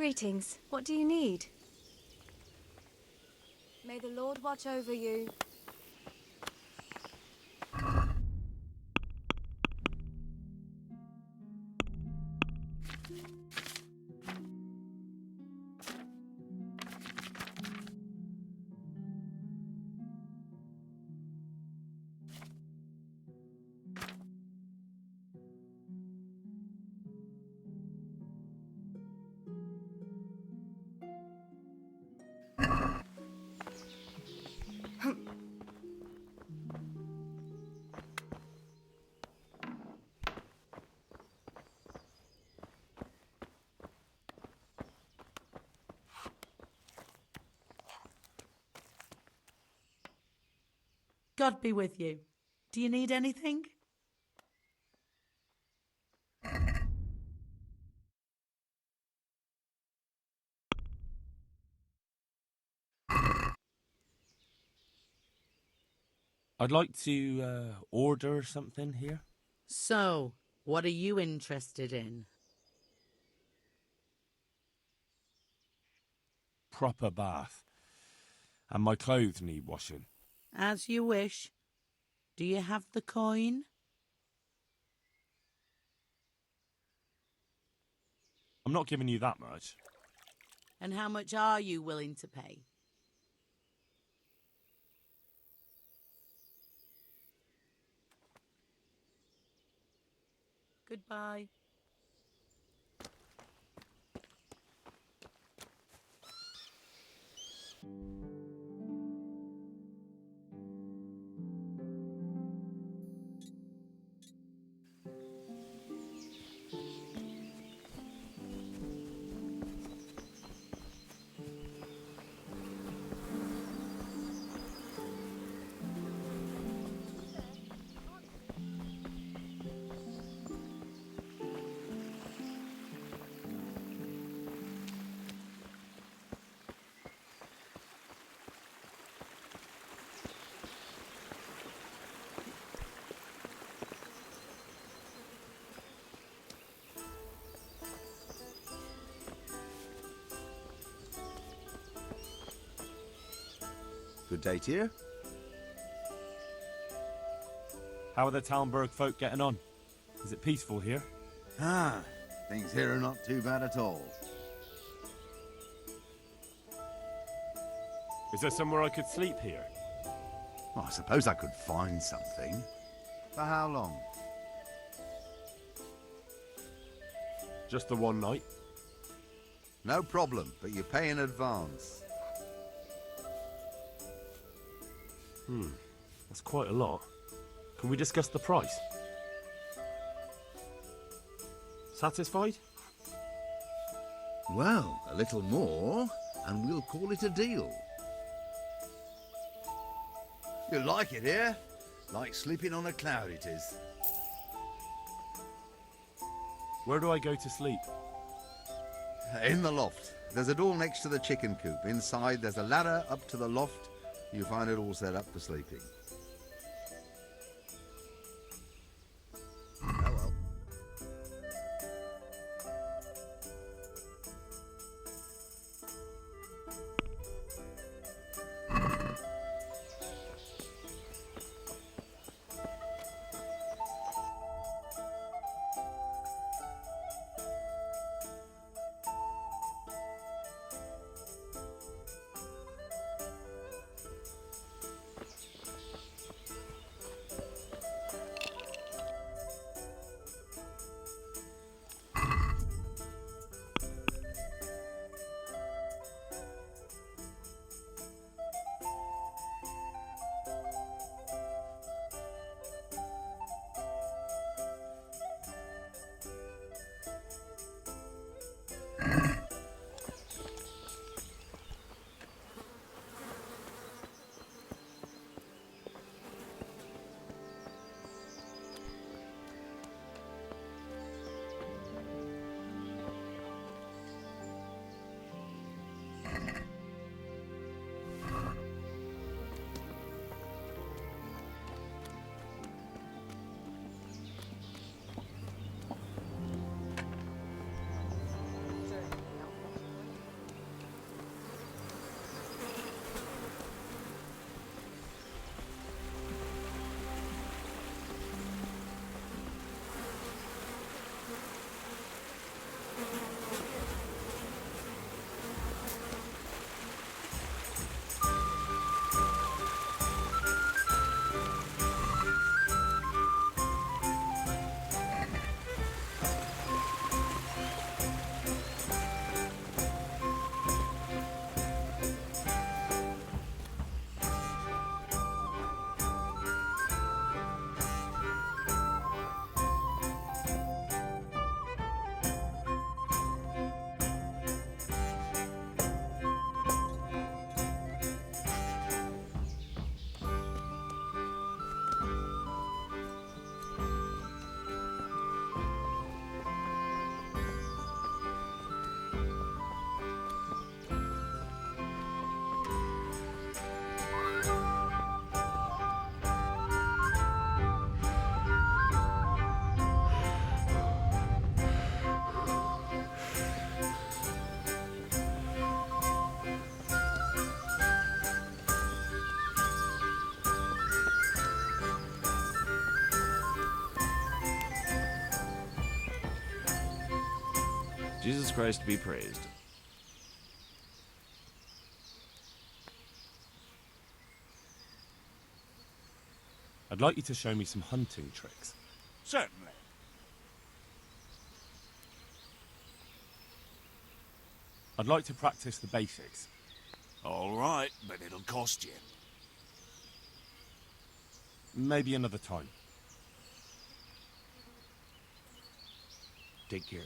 Greetings. What do you need? May the Lord watch over you. God be with you. Do you need anything? I'd like to order something here. So, what are you interested in? Proper bath. And my clothes need washing. As you wish. Do you have the coin? I'm not giving you that much. And how much are you willing to pay? Goodbye. Good day to you. How are the Talmberg folk getting on? Is it peaceful here? Ah, things here are not too bad at all. Is there somewhere I could sleep here? Well, I suppose I could find something. For how long? Just the one night? No problem, but you pay in advance. That's quite a lot. Can we discuss the price? Satisfied? Well, a little more, and we'll call it a deal. You like it here? Like sleeping on a cloud it is. Where do I go to sleep? In the loft. There's a door next to the chicken coop. Inside there's a ladder up to the loft. You find it all set up for sleeping. Oh well. Jesus Christ be praised. I'd like you to show me some hunting tricks. Certainly. I'd like to practice the basics. All right, but it'll cost you. Maybe another time. Take care.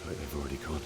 like they've already gone.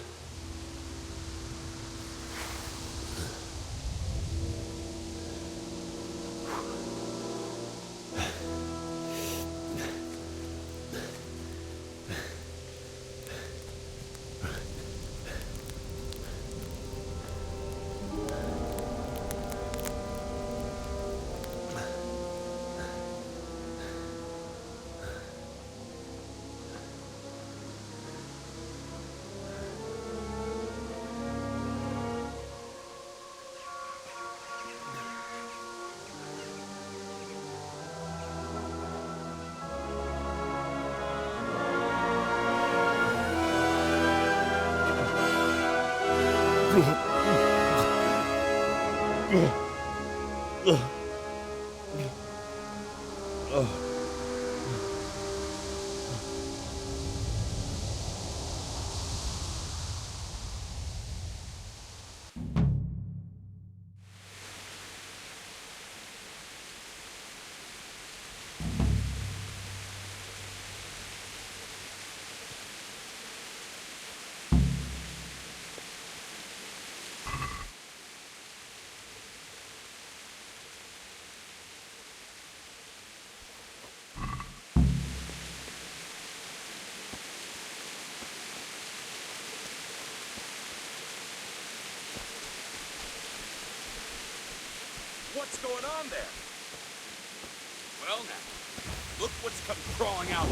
What's going on there? Well now, look what's come crawling out.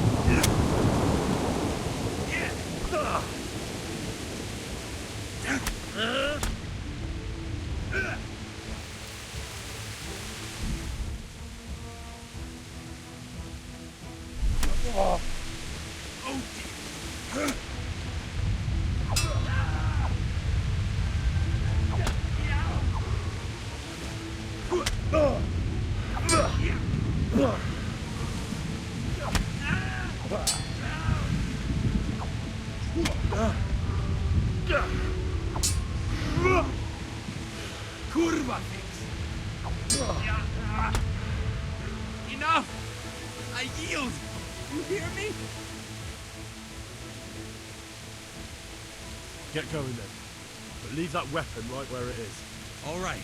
Oh dear. Kurwa things. Enough! I yield! You hear me? Get going then. But leave that weapon right where it is. All right.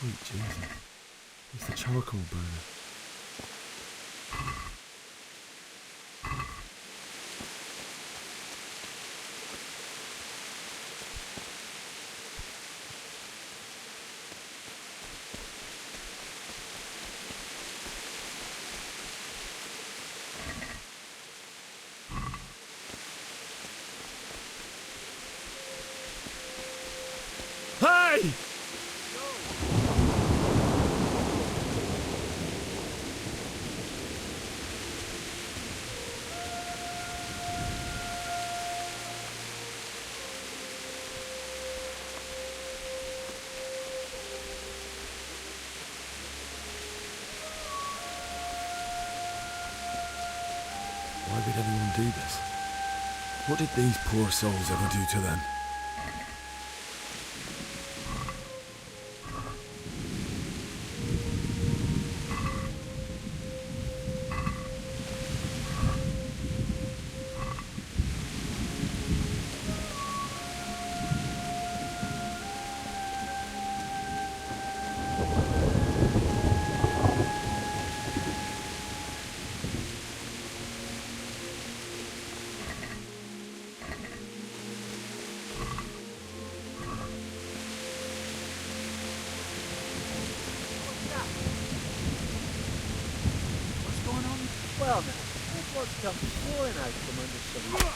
Sweet Jesus. It's the charcoal burner. Hey! Why would anyone do this? What did these poor souls ever do to them? Well now, this one's come pouring out from under some...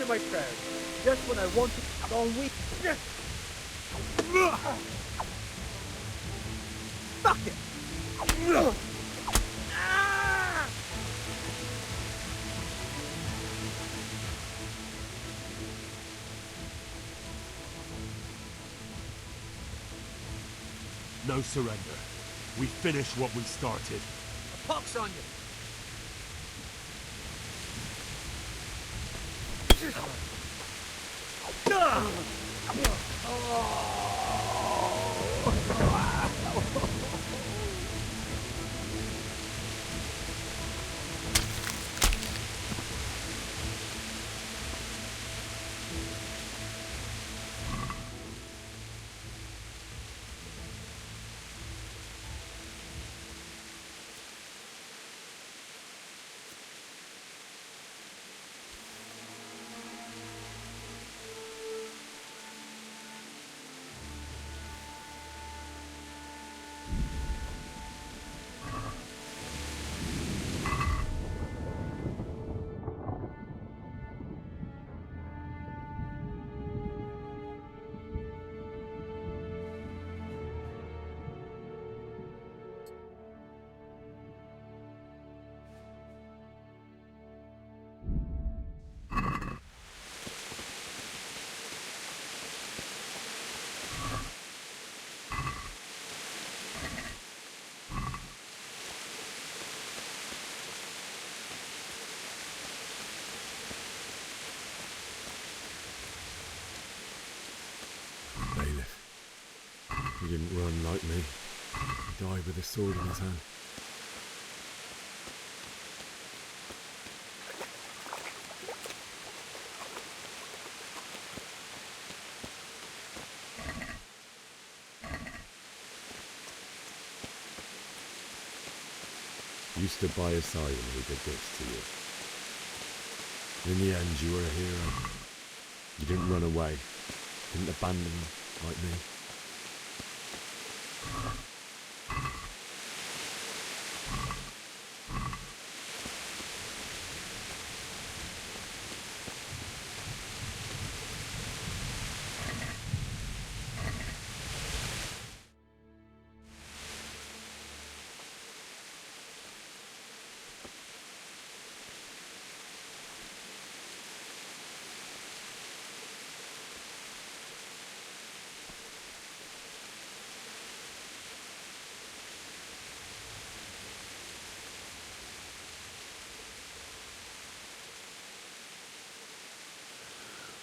my prayers. Just when I want to all week. Fuck it! No surrender. We finish what we started. A pox on you! He didn't run like me. He died with a sword in his hand. You stood by his side when he did this to you. In the end, you were a hero. You didn't run away. Didn't abandon like me.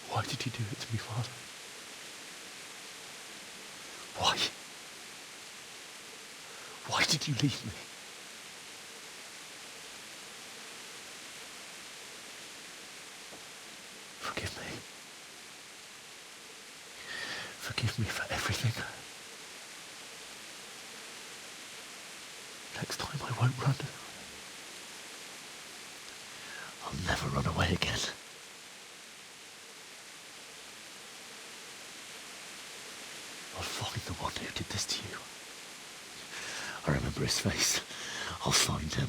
Why did you do it to me, Father? Why? Why did you leave me? Forgive me. Forgive me for everything. Next time I won't run. I'll never run away again. I'll find the one who did this to you. I remember his face. I'll find him.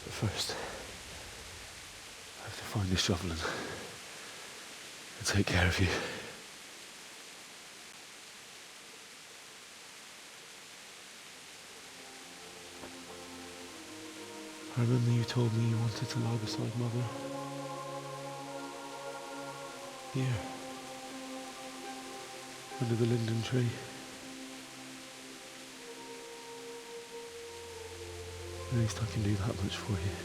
But first, I have to find this shovel and take care of you. I remember you told me you wanted to lie beside Mother. Here. Under the linden tree. At least I can do that much for you.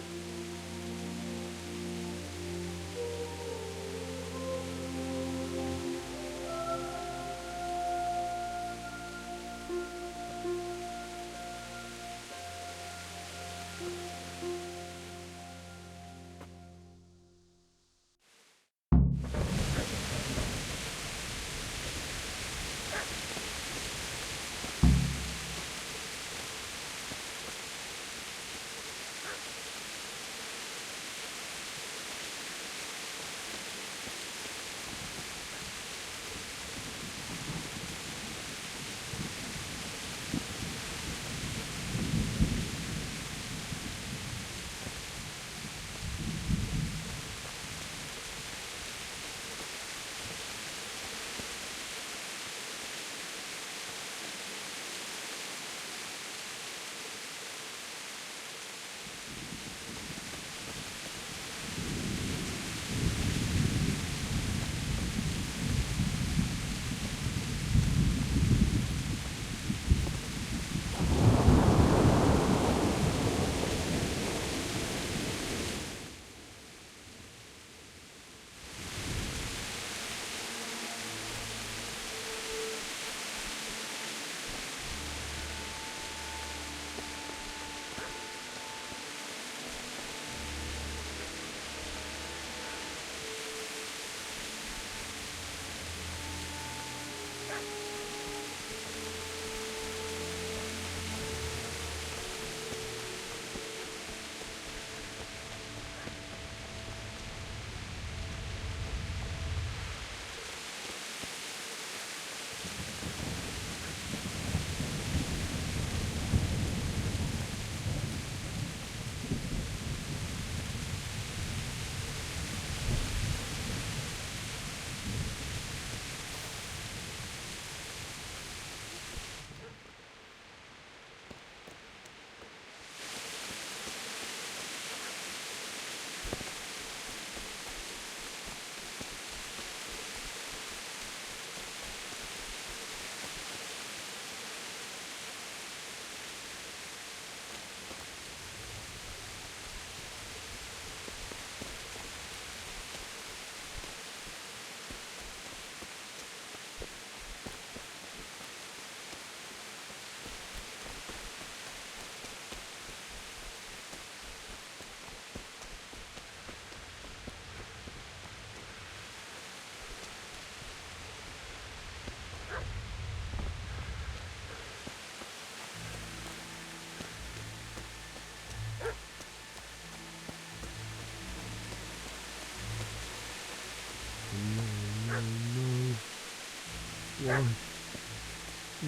Why?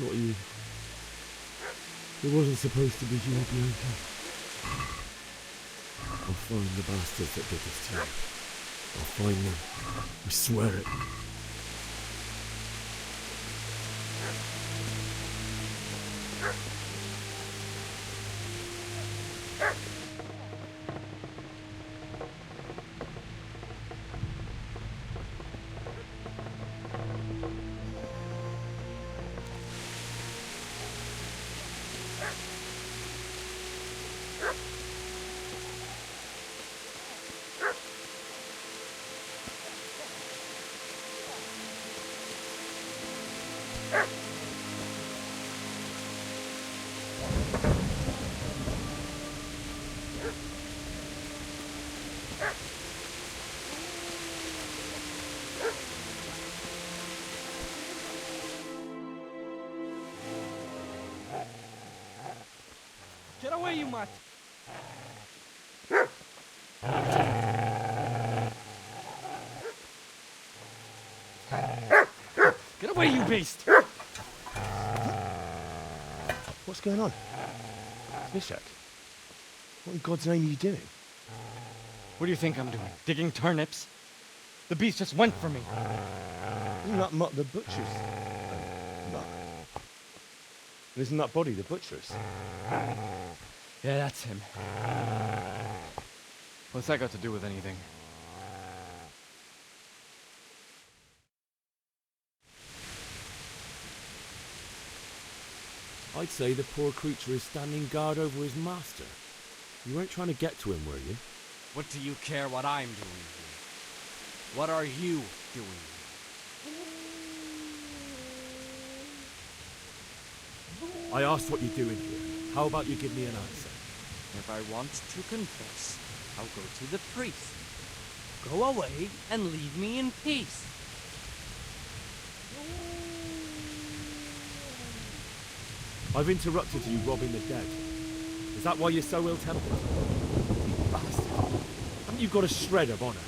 Not you. It wasn't supposed to be you, Bianca. I'll find the bastards that did this to you. I'll find them. I swear it. Get away, you mutt! Get away, you beast! What's going on? Vishak, what in God's name are you doing? What do you think I'm doing? Digging turnips? The beast just went for me. Isn't that Mutt the butcher's? Mutt. Isn't that body the butcher's? Yeah, that's him. What's that got to do with anything? I'd say the poor creature is standing guard over his master. You weren't trying to get to him, were you? What do you care what I'm doing here? What are you doing here? I asked what you're doing here. How about you give me an answer? If I want to confess, I'll go to the priest. Go away and leave me in peace. I've interrupted you robbing the dead. Is that why you're so ill-tempered? You bastard. Haven't you got a shred of honor?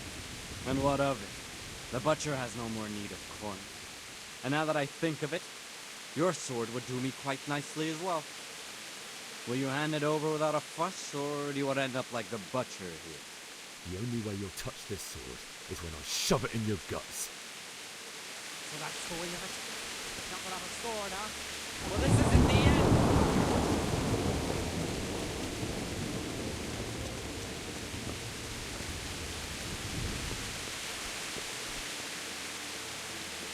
And what of it? The butcher has no more need of corn. And now that I think of it, your sword would do me quite nicely as well. Will you hand it over without a fuss, or do you want to end up like the butcher here? The only way you'll touch this sword is when I shove it in your guts. So that's the way of it? Not without a sword, huh? Well, this isn't the end!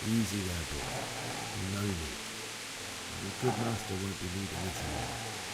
Easy there, boy. You know me. Your good master won't be leaving me tonight.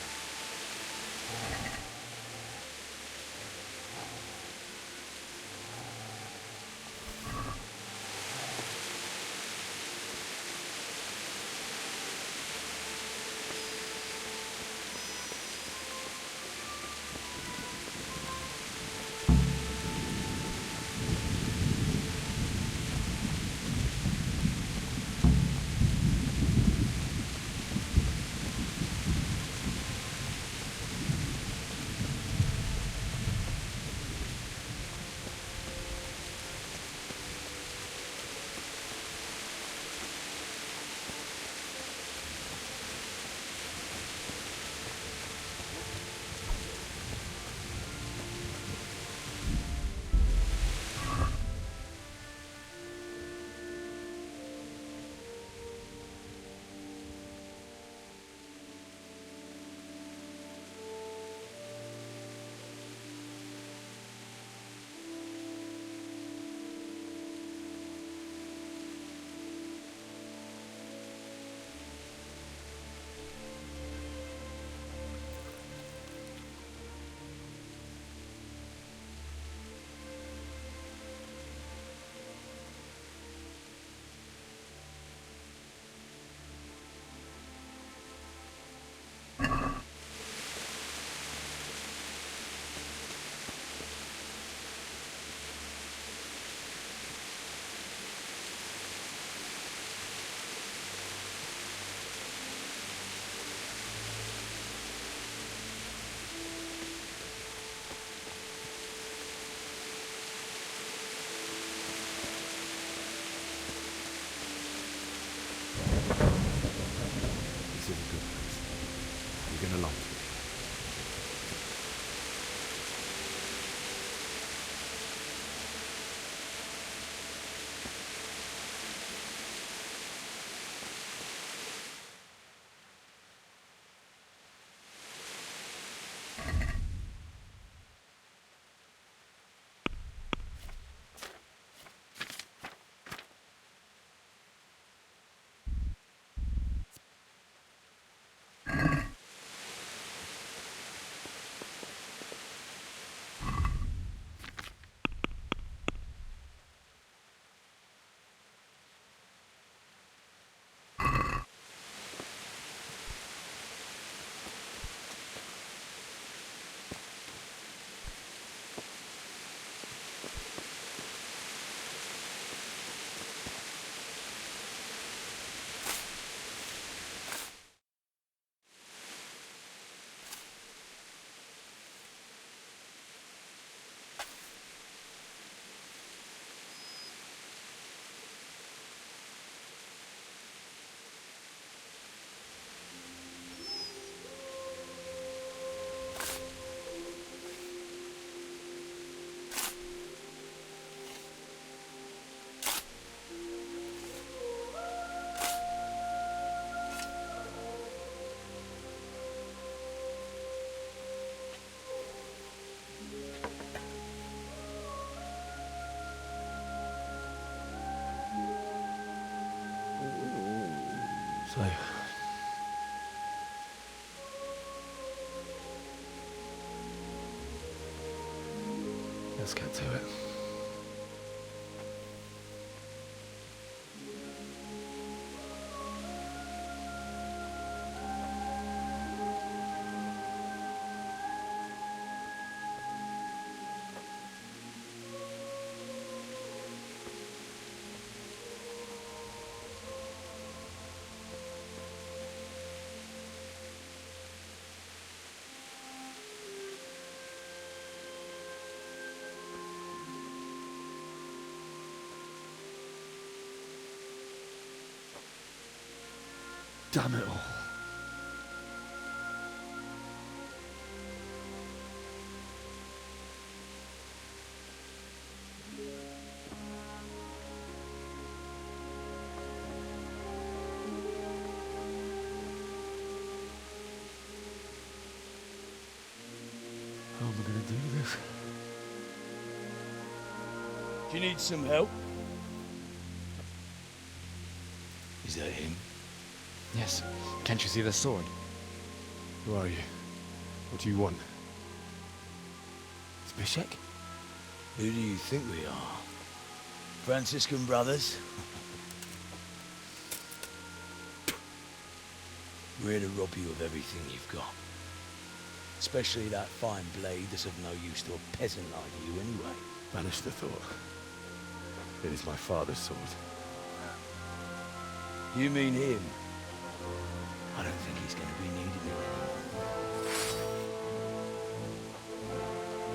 So, let's get to it. Damn it all. How am I going to do this? Do you need some help? Is that him? Yes. Can't you see the sword? Who are you? What do you want? Zbyszek? Who do you think we are? Franciscan brothers? We're here to rob you of everything you've got. Especially that fine blade that's of no use to a peasant like you anyway. Banish the thought. It is my father's sword. You mean him? I don't think he's going to be needing it anymore.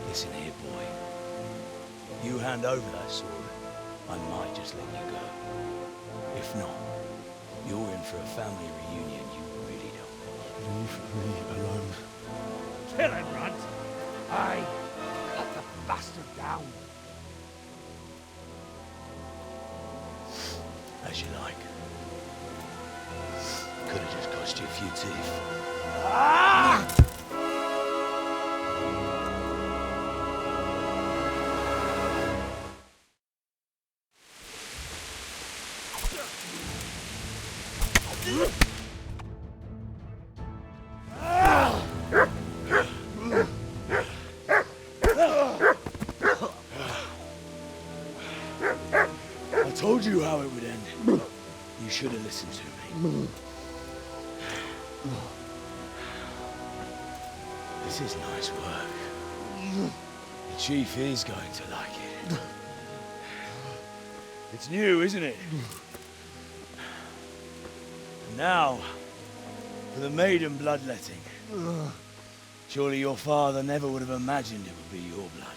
Listen here, boy. You hand over that sword, I might just let you go. If not, you're in for a family reunion you really don't want. Leave me alone. Kill him, Runt! Aye, cut the bastard down. As you like. Could have just cost you a few teeth. Ah! I told you how it would end. You should have listened to me. This is nice work. The chief is going to like it. It's new, isn't it? And now, for the maiden bloodletting. Surely your father never would have imagined it would be your blood.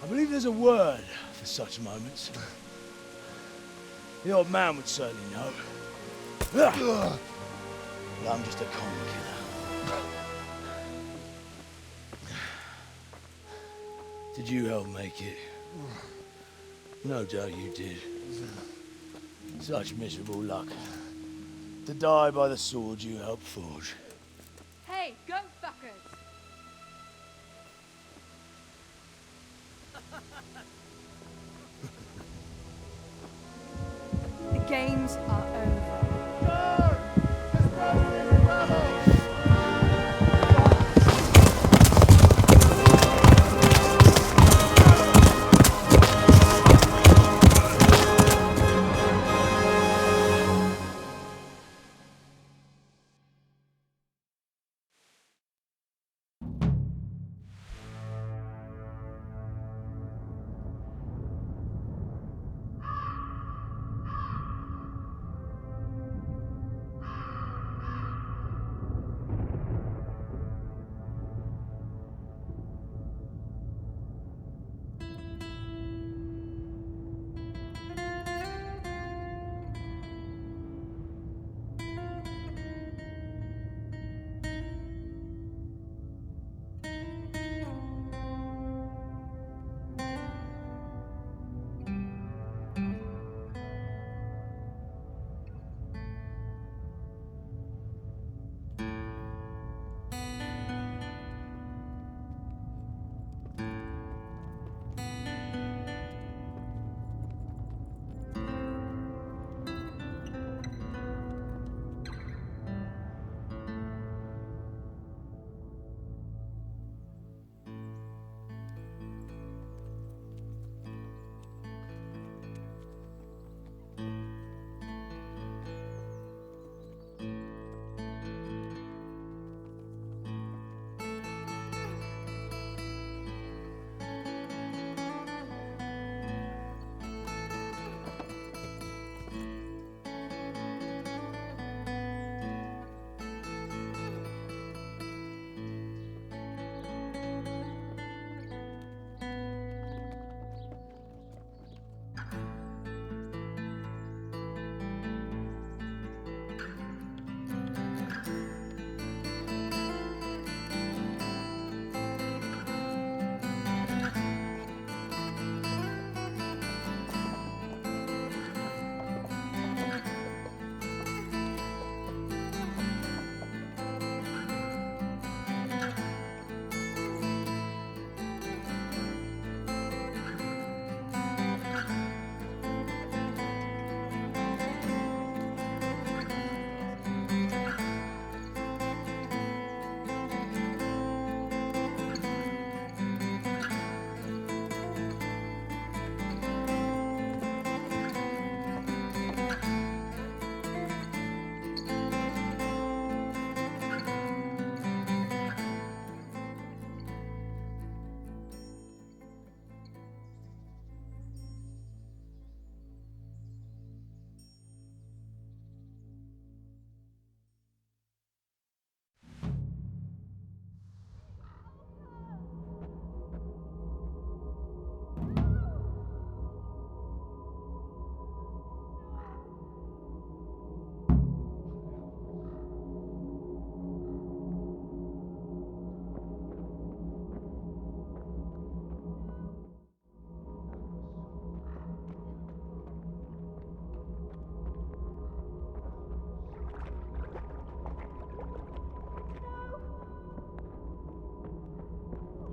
I believe there's a word for such moments. The old man would certainly know. But I'm just a common killer. Did you help make it? No doubt you did. Such miserable luck. To die by the sword you helped forge. Hey, go fuckers! The games are over.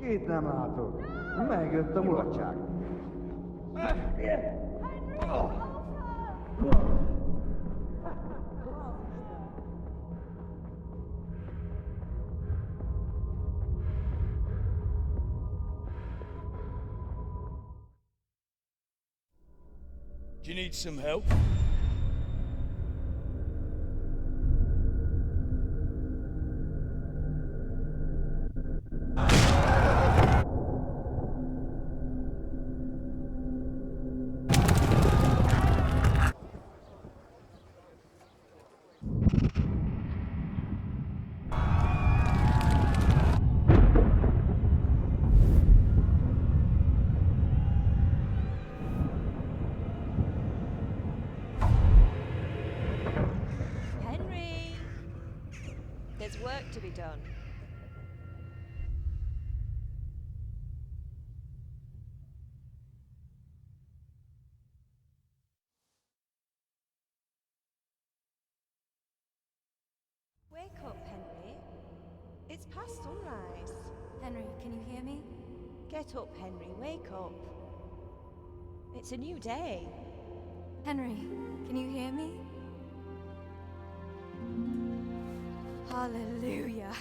Kitamato. Meglio the watchak. Do you need some help? Henry! There's work to be done. Wake up, Henry. It's past sunrise. Henry, can you hear me? Get up, Henry. Wake up. It's a new day. Henry, can you hear me? Hallelujah.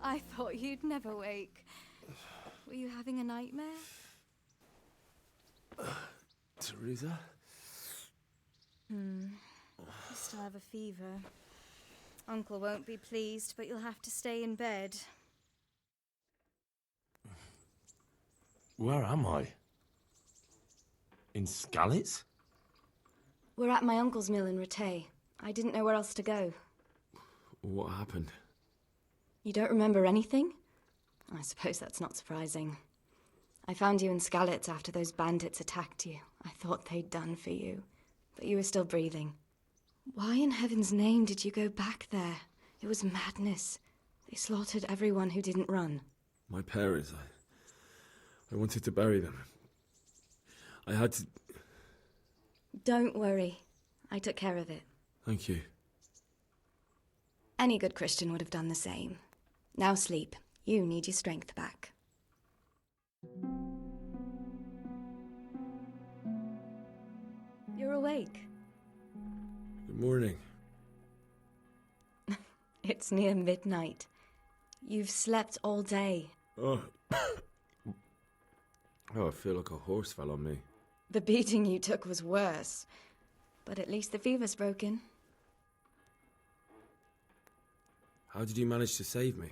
I thought you'd never wake. Were you having a nightmare? Teresa? You still have a fever. Uncle won't be pleased, but you'll have to stay in bed. Where am I? In Skalitz? We're at my uncle's mill in Rattay. I didn't know where else to go. What happened? You don't remember anything? I suppose that's not surprising. I found you in Skalitz after those bandits attacked you. I thought they'd done for you, but you were still breathing. Why in heaven's name did you go back there? It was madness. They slaughtered everyone who didn't run. My parents, I wanted to bury them. I had to... Don't worry. I took care of it. Thank you. Any good Christian would have done the same. Now sleep. You need your strength back. You're awake. Good morning. It's near midnight. You've slept all day. Oh. Oh, I feel like a horse fell on me. The beating you took was worse. But at least the fever's broken. How did you manage to save me?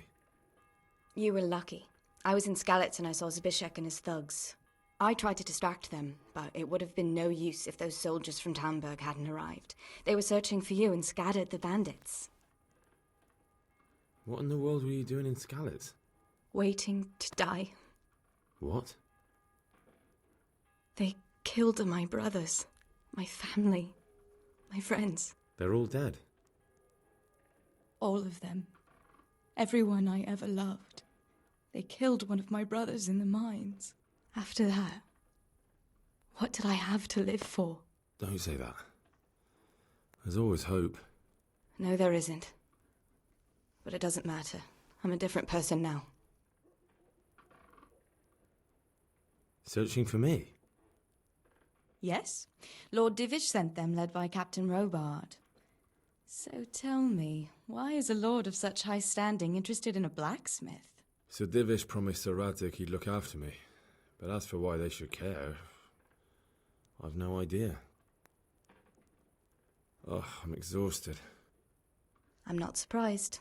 You were lucky. I was in Skalitz and I saw Zbyszek and his thugs. I tried to distract them, but it would have been no use if those soldiers from Tamberg hadn't arrived. They were searching for you and scattered the bandits. What in the world were you doing in Skalitz? Waiting to die. What? They killed my brothers, my family, my friends. They're all dead. All of them. Everyone I ever loved. They killed one of my brothers in the mines. After that, what did I have to live for? Don't say that. There's always hope. No, there isn't. But it doesn't matter. I'm a different person now. Searching for me? Yes. Lord Divish sent them, led by Captain Robard. So tell me, why is a lord of such high standing interested in a blacksmith? Sir Divish promised Sir Radzik he'd look after me. But as for why they should care, I've no idea. Oh, I'm exhausted. I'm not surprised.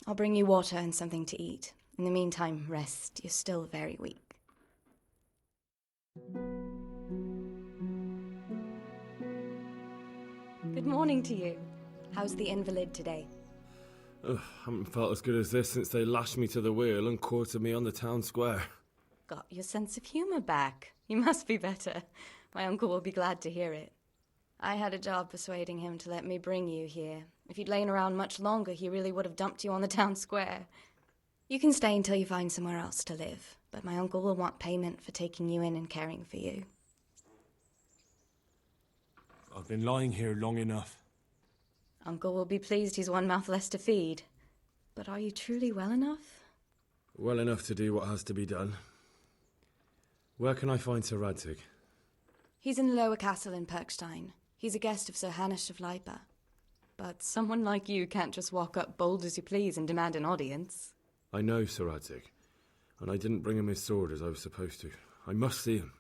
I'll bring you water and something to eat. In the meantime, rest. You're still very weak. Good morning to you. How's the invalid today? Ugh, haven't felt as good as this since they lashed me to the wheel and quartered me on the town square. Got your sense of humour back. You must be better. My uncle will be glad to hear it. I had a job persuading him to let me bring you here. If you'd lain around much longer, he really would have dumped you on the town square. You can stay until you find somewhere else to live, but my uncle will want payment for taking you in and caring for you. I've been lying here long enough. Uncle will be pleased he's one mouth less to feed. But are you truly well enough? Well enough to do what has to be done. Where can I find Sir Radzig? He's in the lower castle in Perkstein. He's a guest of Sir Hanush of Leipa. But someone like you can't just walk up bold as you please and demand an audience. I know Sir Radzig, and I didn't bring him his sword as I was supposed to. I must see him.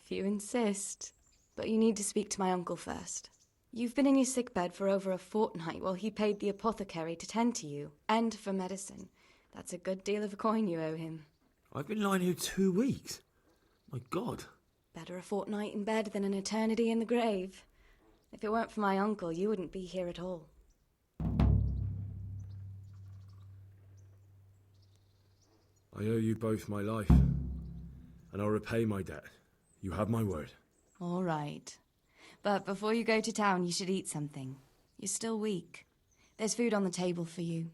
If you insist. But you need to speak to my uncle first. You've been in your sickbed for over a fortnight while he paid the apothecary to tend to you, and for medicine. That's a good deal of a coin you owe him. I've been lying here 2 weeks. My God. Better a fortnight in bed than an eternity in the grave. If it weren't for my uncle, you wouldn't be here at all. I owe you both my life, and I'll repay my debt. You have my word. All right. But before you go to town, you should eat something. You're still weak. There's food on the table for you.